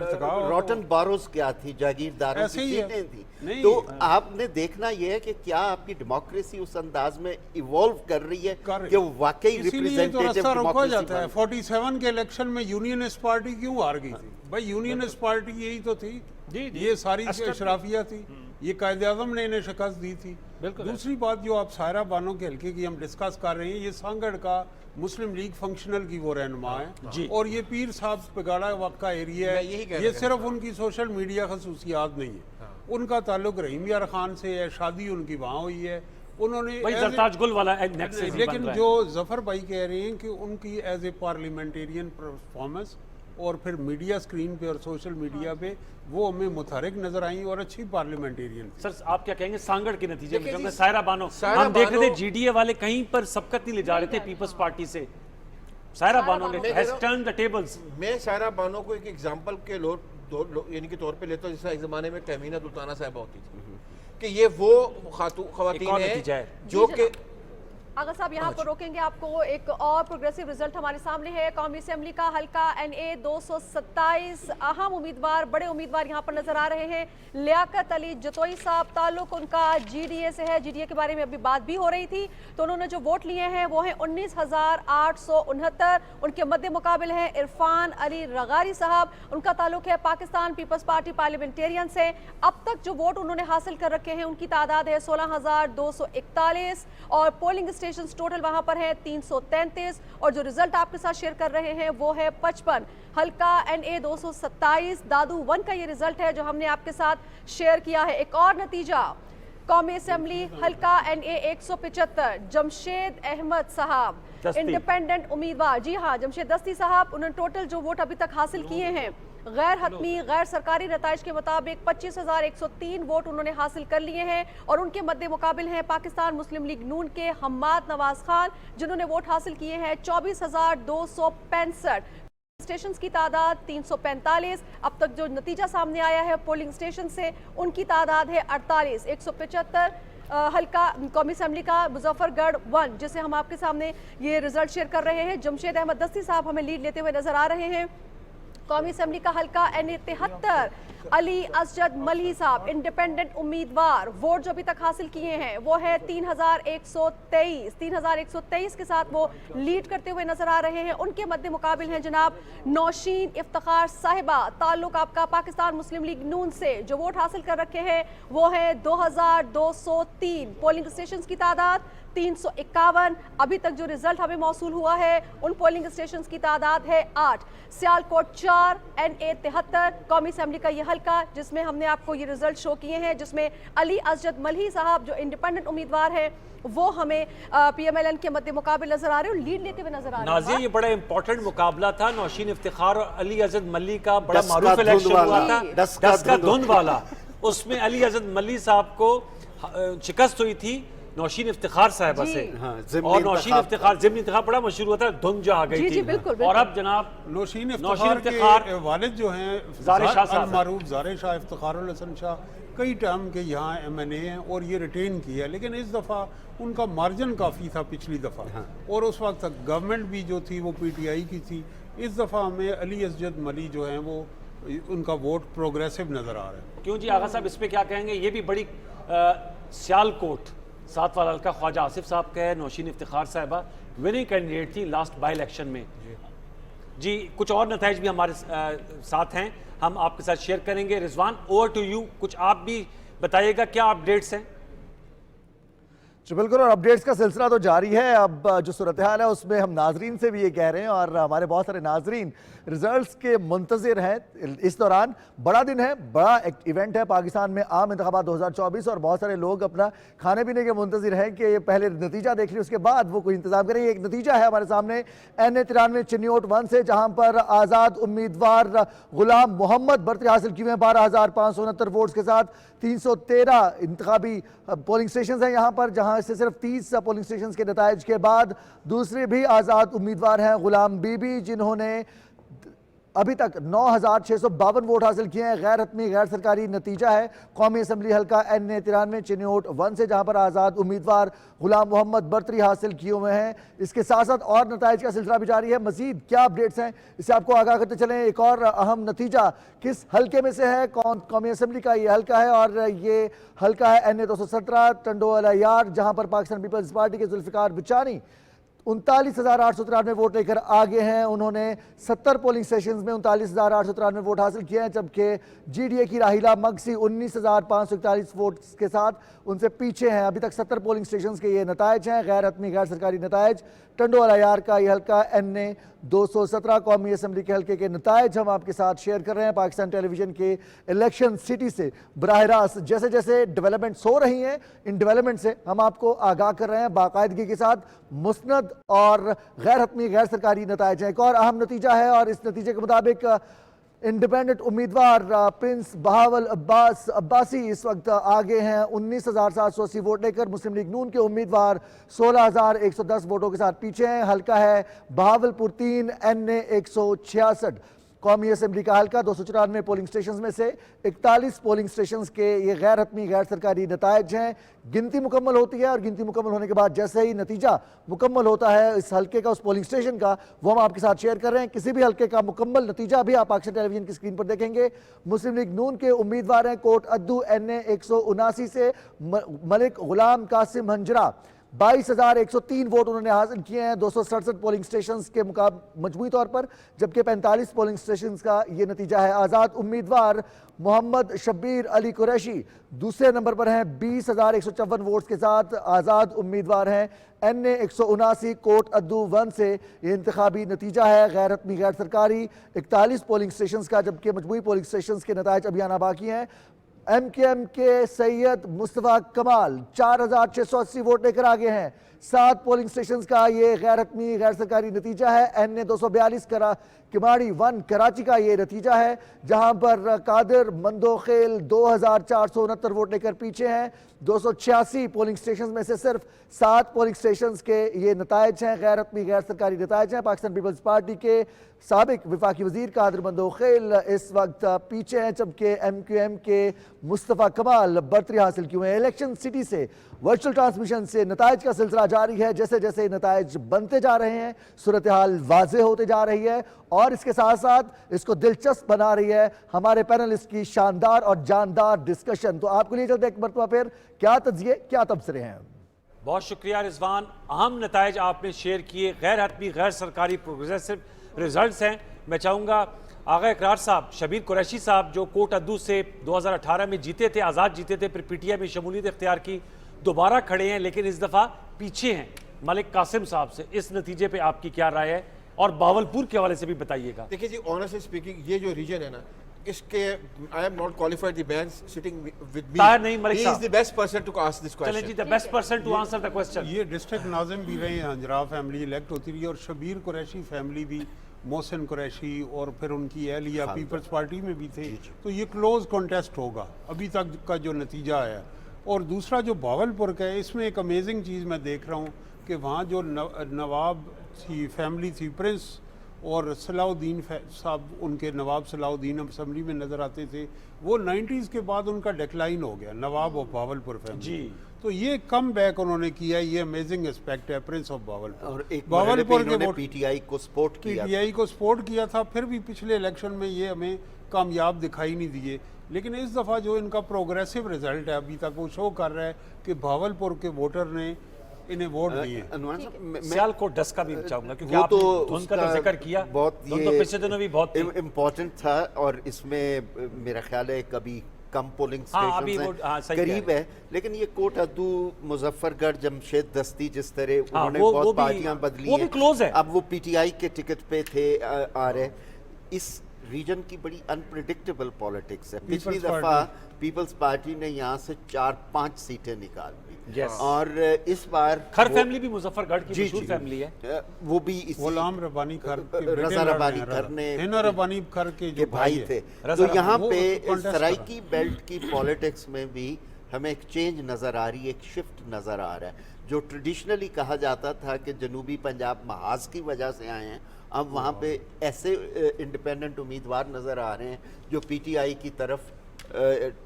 इर्तिका रॉटन बारोस क्या थी, जागीरदारों ऐसे की ही है। सीटें थी। नहीं, तो आपने देखना यह है कि क्या आपकी डेमोक्रेसी उस अंदाज में इवॉल्व कर रही है कि वो वाकई इसीलिए तो रिप्रेजेंटेटिव रास्ता रोका डेमोक्रेसी जाता है। 47 के इलेक्शन में यूनियनिस्ट पार्टी क्यों हार गई थी? भाई यूनियनिस्ट पार्टी यही तो थी। जी, जी। ये सारी शराफिया थी, ये कायद आज़म ने इन्हें शिकस्त दी थी। दूसरी बात जो आप सायरा बानो के हल्के की हम डिस्कस कर रहे हैं, ये सांगड़ का मुस्लिम लीग फंक्शनल की वो रहनुमा है, और ये पीर साहब पिगाड़ा वाक़ा एरिया मैं यही है। कहना ये सिर्फ उनकी सोशल मीडिया खसूसियात नहीं है, उनका ताल्लुक रहीम यार खान से है, शादी उनकी वहाँ हुई है। उन्होंने वही जरताज गुल वाला नेक्स्ट से लेकिन बन रहा है। जो जफर भाई कह रहे हैं कि उनकी एज ए पार्लियामेंटेरियन परफॉर्मेंस और फिर मीडिया स्क्रीन पे और सोशल मीडिया पे वो हमें मुतहरिक नजर आई और अच्छी पार्लियामेंटेरियन। सर आप क्या कहेंगे सांगड़ के नतीजे में? देखिए क्योंकि जी, सायरा बानो सायरा हम देख रहे थे बानो- GDA वाले कहीं पर सबकत नहीं ले जा रहे थे पीपल्स पार्टी से। सायरा बानो ने हैज टर्न्ड द टेबल्स। मैं सायरा बानो को एक एग्जांपल के यानी के तौर पे लेता हूँ, जैसा एक ज़माने में तहमीना दुल्ताना साहिबा होती थी, कि ये वो एक खवातीन और हैं नतीजा है। जो जी कि आगा साहब यहाँ पर रोकेंगे आपको। एक और प्रोग्रेसिव रिजल्ट हमारे सामने है। कौमी असेंबली का हल्का NA 227 अहम उम्मीदवार, बड़े उम्मीदवार यहाँ पर नजर आ रहे हैं। लियाकत अली जतोई साहब, ताल्लुक उनका GDA से है। GDA के बारे में अभी बात भी हो रही थी। तो उन्होंने जो वोट लिए हैं वो हैं 19,869। उनके मध्य मुकाबिल हैं इरफान अली रगारी साहब, उनका ताल्लुक है पाकिस्तान पीपल्स पार्टी पार्लियामेंटेरियन से। अब तक जो वोट उन्होंने हासिल कर रखे हैं उनकी तादाद है 16,241 और पोलिंग स्टेशन टोटल वहां पर है 333। और जो रिजल्ट आपके साथ शेयर कर रहे हैं वो है 55 हल्का NA 227 दादू 1 का ये रिजल्ट है जो हमने आपके साथ शेयर किया है। एक और नतीजा कौमी असेंबली हल्का NA 175 जमशेद अहमद साहब, इंडिपेंडेंट उम्मीदवार। जी हाँ, जमशेद दस्ती साहब, उन्होंने टोटल जो वोट अभी तक हासिल किए हैं गैर हतमी गैर सरकारी नताइज के मुताबिक 25,103 वोट उन्होंने हासिल कर लिए हैं। और उनके मध्य मुकाबिल हैं पाकिस्तान मुस्लिम लीग नून के हम्माद नवाज खान, जिन्होंने वोट हासिल किए हैं 24,265। स्टेशन की तादाद 345। अब तक जो नतीजा सामने आया है पोलिंग स्टेशन से उनकी तादाद है 48। 175 हल्का कौमी असेंबली का मुजफ्फरगढ़ 1 जिसे हम आपके सामने ये रिजल्ट शेयर कर रहे हैं। जमशेद अहमद दस्ती साहब हमें लीड लेते हुए नजर आ रहे हैं। कौमी असेंबली का हल्का NA 73 अली असजद मलही साहब, इंडिपेंडेंट उम्मीदवार, वोट जो अभी तक हासिल किए हैं वो है 3,123 के साथ वो लीड करते हुए नजर आ रहे हैं। उनके मध्य मुकाबिल हैं जनाब नौशीन इफ्तिखार साहिबा, ताल्लुक आपका पाकिस्तान मुस्लिम लीग नून से, जो वोट हासिल कर रखे हैं वो है 2,203। पोलिंग स्टेशन की तादाद 351। अभी तक जो रिजल्ट हमें मौसूल हुआ है उन पोलिंग स्टेशन की तादाद है 8। सियालकोट 4 NA 73 कौमी असेंबली का ये हल्का जिसमें हमने आपको ये रिजल्ट शो किए हैं, जिसमें अली असजद मलही साहब जो इंडिपेंडेंट उम्मीदवार है वो हमें PMLN के मध्य मुकाबले नजर आ रहे हैं, लीड लेते हुए नजर आ रहे हैं। नाज़िया, ये बड़ा इंपॉर्टेंट मुकाबला था नौशीन इफ्तिखार और अली असद मल्ली का। बड़ा मारूफ इलेक्शन हुआ था, डस का धुंध वाला। उसमें अली असद मल्ली साहब को शिकस्त हुई थी नौशीन इफ्तिखार साहिबा से। और नौशीन इफ्तिखार ज़िमनी इंतखाब बड़ा मशहूर हुआ था, धुंध जो आ गई थी। और अब जनाब नौशीन इफ्तिखार के वालिद जो हैं मारूफ ज़ारे शाह इफ्तिखारुल हसन शाह कई टर्म के यहाँ MNA हैं और ये रिटेन किया, लेकिन इस दफ़ा उनका मार्जिन काफ़ी था पिछली दफ़ा और उस वक्त तक गवर्नमेंट भी जो थी वो PTI की थी। इस दफ़ा हमें अली असजद मली जो हैं वो उनका वोट प्रोग्रेसिव नज़र आ रहा है। क्यों जी आगा साहब, इस पर क्या कहेंगे? ये भी बड़ी सियालकोट 7 वाला हल्का ख्वाजा आसिफ साहब का है। नौशीन इफ्तिखार साहिबा विनिंग कैंडिडेट थी लास्ट बाई इलेक्शन में। जी कुछ और नताइज भी हमारे साथ हैं, हम आपके साथ शेयर करेंगे। रिजवान, ओवर टू यू, कुछ आप भी बताइएगा क्या अपडेट्स हैं? जी बिल्कुल, और अपडेट्स का सिलसिला तो जारी है। अब जो सूरत हाल है उसमें हम नाजरीन से भी ये कह रहे हैं और हमारे बहुत सारे नाजरीन रिजल्ट्स के मुंतज़िर हैं। इस दौरान बड़ा दिन है, बड़ा इवेंट है पाकिस्तान में, आम इंतखाबात 2024, और बहुत सारे लोग अपना खाने पीने के मुंतज़िर हैं कि ये पहले नतीजा देख लें उसके बाद वो कोई इंतजाम करें। एक नतीजा है हमारे सामने NA 93 चिन्नीओट 1 से, जहाँ पर आज़ाद उम्मीदवार गुलाम मोहम्मद बर्तरी हासिल किए हैं 12,569 वोट्स के साथ। 313 इंतखाबी पोलिंग स्टेशन हैं यहाँ पर, जहाँ से सिर्फ 30 पोलिंग स्टेशन के नताइज के बाद दूसरे भी आज़ाद उम्मीदवार हैं गुलाम बीबी, जिन्होंने अभी तक 9,652 वोट हासिल किए हैं। गैर हतमी गैर सरकारी नतीजा है कौमी असेंबली हल्का NA 93 चिन्नीओट 1 से, जहाँ पर आज़ाद उम्मीदवार गुलाम मोहम्मद बर्तरी हासिल किए हुए हैं। इसके साथ साथ और नताइज का सिलसिला भी जारी है। मजीद क्या अपडेट्स हैं इससे आपको आगाह करते चलें। एक और अहम नतीजा किस हल्के में से है, कौन कौमी असेंबली का ये हल्का है, और ये हल्का है NA 217 टंडोला यार, जहाँ पर पाकिस्तान पीपल्स पार्टी के जुल्फ़िकार बिचानी 39,893 वोट लेकर आगे हैं। उन्होंने 70 पोलिंग स्टेशन में 39,893 वोट हासिल किए हैं, जबकि GDA की राहिला मगसी 19,541 वोट के साथ उनसे पीछे हैं। अभी तक 70 पोलिंग स्टेशन के ये नताइज हैं, गैर हतमी गैर सरकारी नताइज। टंडोला यार का ये हल्का NA 217 कौमी असेंबली के हल्के के नताइज हम आपके साथ शेयर कर रहे हैं पाकिस्तान टेलीविजन के इलेक्शन सिटी से बराह रास्त। जैसे जैसे डेवलपमेंट्स हो रही हैं, इन डेवलपमेंट से हम आपको आगाह कर रहे हैं बाकायदगी के साथ। मुस्नद और गैर हतमी गैर सरकारी नताइज हैं। एक और अहम नतीजा है और इस नतीजे के मुताबिक इंडिपेंडेंट उम्मीदवार प्रिंस बहावल अब्बासी इस वक्त आगे हैं 19,780 वोट लेकर। मुस्लिम लीग नून के उम्मीदवार 16,110 वोटों के साथ पीछे हैं। हल्का है बहावलपुर 3 NA 166। कौमी असम्बली का हल्का 294 पोलिंग स्टेशन में से 41 पोलिंग स्टेशन के ये गैर हतमी गैर सरकारी नतायज हैं। गिनती मुकम्मल होती है और गिनती मुकम्मल होने के बाद जैसे ही नतीजा मुकम्मल होता है इस हल्के का, उस पोलिंग स्टेशन का, वो हम आपके साथ शेयर कर रहे हैं। किसी भी हल्के का मुकम्मल नतीजा भी आप पाकिस्तान टेलीविजन की स्क्रीन पर देखेंगे। मुस्लिम लीग नून के उम्मीदवार हैं कोट अद्दू NA 179 से मलिक गुलाम कासिम हंजरा 22,103 वोट उन्होंने हासिल किए हैं 267 पोलिंग स्टेशंस के मजमूई तौर पर, जबकि 45 पोलिंग स्टेशंस का ये नतीजा है। आज़ाद उम्मीदवार मोहम्मद शब्बीर अली कुरैशी दूसरे नंबर पर हैं 20,154 वोट्स के साथ। आज़ाद उम्मीदवार हैं NA 179 कोट अद्दू 1 से। ये इंतखाबी नतीजा है गैर हतमी गैर सरकारी 41 पोलिंग स्टेशंस का, जबकि मजमूई पोलिंग स्टेशंस के नताइज अभी आना बाकी हैं। MKM के सैयद मुस्तफ़ा कमाल 4,680 वोट लेकर आगे हैं। 7 पोलिंग स्टेशंस का ये गैर हतमी गैर सरकारी नतीजा है। NA 242 किमाड़ी 1 कराची का ये नतीजा है, जहां पर कादिर मंदोखेल 2,469 वोट लेकर पीछे हैं। 286 पोलिंग स्टेशंस में से सिर्फ 7 पोलिंग स्टेशंस के ये नतायज हैं, गैर हतमी गैर सरकारी नतायज हैं। पाकिस्तान पीपल्स पार्टी के साबिक वफाकी वजीर कादिर मंदोखेल इस वक्त पीछे हैं, जबकि MQM के मुस्तफ़ा कमाल बरतरी हासिल किए हैं। इलेक्शन सिटी से वर्चुअल ट्रांसमिशन से नतायज का सिलसिला जारी है। जैसे जैसे नतायज बनते जा रहे हैं सूरत हाल वाज़ेह होते जा रही है और इसके साथ साथ इसको दिलचस्प बना रही है हमारे पैनलिस्ट की शानदार और जानदार डिस्कशन। तो आपको लिए चलते एक मरतबा फिर क्या तज्जिए क्या तबसरे हैं। बहुत शुक्रिया रिजवान, अहम नताइज आपने शेयर किए, गैर हतमी गैर सरकारी प्रोग्रेसिव रिजल्ट्स हैं। मैं चाहूँगा आगा इकरार साहब, शबीर कुरैशी साहब जो कोट अद्दू से 2018 में जीते थे, आज़ाद जीते थे, फिर PTI में शमूलियत इख्तियार की, दोबारा खड़े हैं लेकिन इस दफ़ा पीछे हैं मलिक कासिम साहब से। इस नतीजे पे आपकी क्या राय है और बावलपुर के हवाले से भी बताइएगा। देखिए जी, ऑनेस्टली स्पीकिंग ये जो रीजन है ना, इसके I am not qualified the man sitting with me, Tahir नहीं मलिक ही साहब, is the best person to ask this चलें जी, question. The best person to answer the question. ये डिस्ट्रिक्ट नाजिम भी रहे हैं, हंजरा फैमिली इलेक्ट होती रही और शबीर कुरैशी फैमिली भी, मोहसिन कुरैशी और फिर उनकी एहलिया पीपल्स पार्टी में भी थे। तो ये क्लोज कॉन्टेस्ट होगा अभी तक का जो नतीजा आया। और दूसरा जो बावलपुर का है, इसमें एक अमेजिंग चीज़ मैं देख रहा हूँ कि वहाँ जो नवाब थी फैमिली थी, प्रिंस और सलाउद्दीन साहब, उनके नवाब सलाउद्दीन असम्बली में नज़र आते थे, वो 90s के बाद उनका डिक्लाइन हो गया, नवाब ऑफ बावलपुर फैमिली जी। तो ये कम बैक उन्होंने किया, ये अमेजिंग एस्पेक्ट है प्रिंस ऑफ बावलपुर। और एक बावलपुर के वोट PTI को सपोर्ट किया, PTI को सपोर्ट किया था, फिर भी पिछले इलेक्शन में ये हमें कामयाब दिखाई नहीं दिए। लेकिन इस दफ़ा जो इनका प्रोग्रेसिव रिजल्ट है अभी तक वो शो कर रहा है कि भावलपुर के वोटर ने इन्हें वोट दिए। सियालकोट डस का भी चाहूंगा क्योंकि वो आपने तो धुन का तो जिक्र किया, बहुत धुन तो पिछले दिनों भी बहुत इम्पोर्टेंट था और इसमें मेरा ख्याल है कभी कम पोलिंग स्टेशन करीब है। लेकिन ये कोट अद्दू, मुजफ्फरगढ़, जमशेद दस्ती, जिस तरह उन्होंने बहुत पार्टियां बदली हैं, क्लोज है। अब वो PTI के टिकट पे थे आ रहे। इस रीजन की बड़ी अनप्रिडिक्टेबल पॉलिटिक्स है। पिछली दफा पीपल्स पार्टी ने यहाँ से 4-5 सीटें निकाल ली और इस बार खर फैमिली भी मुजफ्फरगढ़ की मशहूर फैमिली है, वो भी गुलाम रब्बानी खर, रजा रब्बानी खर ने रब्बानी खर के भाई थे। तो यहाँ पे सराइकी बेल्ट की पॉलिटिक्स में भी हमें एक चेंज नजर आ रही है, एक शिफ्ट नजर आ रहा है। जो ट्रेडिशनली कहा जाता था कि जनूबी पंजाब महाज की वजह से आए हैं, अब वहाँ पे ऐसे इंडिपेंडेंट उम्मीदवार नज़र आ रहे हैं जो PTI की तरफ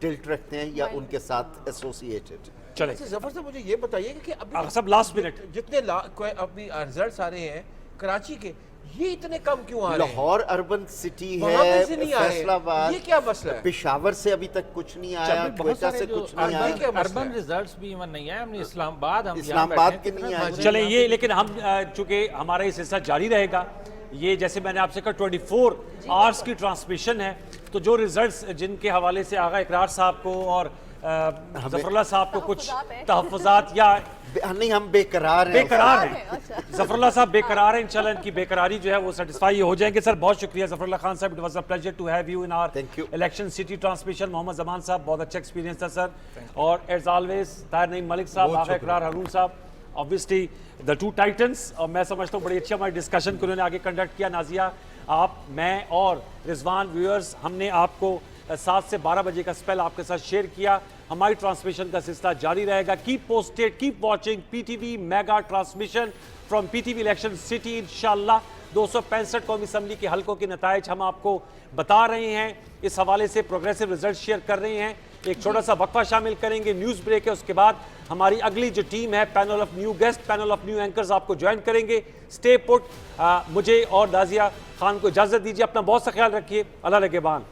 टिल्ट रखते हैं या उनके साथ एसोसिएटेड। चले जफर साहब, मुझे ये बताइए कि अभी सब लास्ट मिनट जितने अभी रिजल्ट्स आ रहे हैं कराची के, ये इतने कम क्यों आ रहे हैं? लाहौर अर्बन सिटी है, फैसलाबाद, ये क्या मसला है? पेशावर से अभी तक कुछ नहीं आया, क्वेटा से कुछ नहीं आया, अर्बन रिजल्ट्स भी इवन नहीं आए। हमने इस्लामाबाद के नहीं आए। चले ये, लेकिन हम चूंकि हमारा ये सिलसिला जारी रहेगा, ये जैसे मैंने आपसे कहा 24 आवर्स की ट्रांसमिशन है, तो जो रिजल्ट्स जिनके हवाले से आगा इकरार साहब को और जफरुल्लाह साहब को कुछ तहफ़्फ़ुज़ात या नहीं, हम बेकरार हैं। जफरुल्लाह साहब बेकरार हैं, इंशाल्लाह इनकी बेकरारी जो है वो सेटिस्फाई हो जाएंगे। सर बहुत शुक्रिया जफरुल्लाह खान साहब, it was a pleasure to have you in our election city transmission. Mohammad Zaman साहब, बहुत अच्छा एक्सपीरियंस था सर, और एज ऑलवेज ताहिर नईम मलिक साहब, आगा इकरार हारून साहब, ऑब्वियसली द टू टाइटन्स। और मैं समझता हूँ बड़ी अच्छी हमारी डिस्कशन को उन्होंने आगे कंडक्ट किया। नाजिया, आप, मैं और रिजवान व्यूअर्स, हमने आपको 7 से 12 बजे का स्पेल आपके साथ शेयर किया। हमारी ट्रांसमिशन का सिलसिला जारी रहेगा। Keep posted, keep watching PTV mega transmission from PTV election city. इंशाल्लाह 265 कौमी असम्बली के हलकों के नताइज हम आपको बता रहे हैं। इस हवाले से प्रोग्रेसिव रिजल्ट शेयर कर रहे हैं। एक छोटा सा वक्फा शामिल करेंगे, न्यूज़ ब्रेक है, उसके बाद हमारी अगली जो टीम है panel of new guest, panel of new anchors आपको ज्वाइन करेंगे। Stay put. मुझे और नाजिया खान को इजाज़त दीजिए, अपना बहुत सा ख्याल रखिए। अल्लाह निगहबान।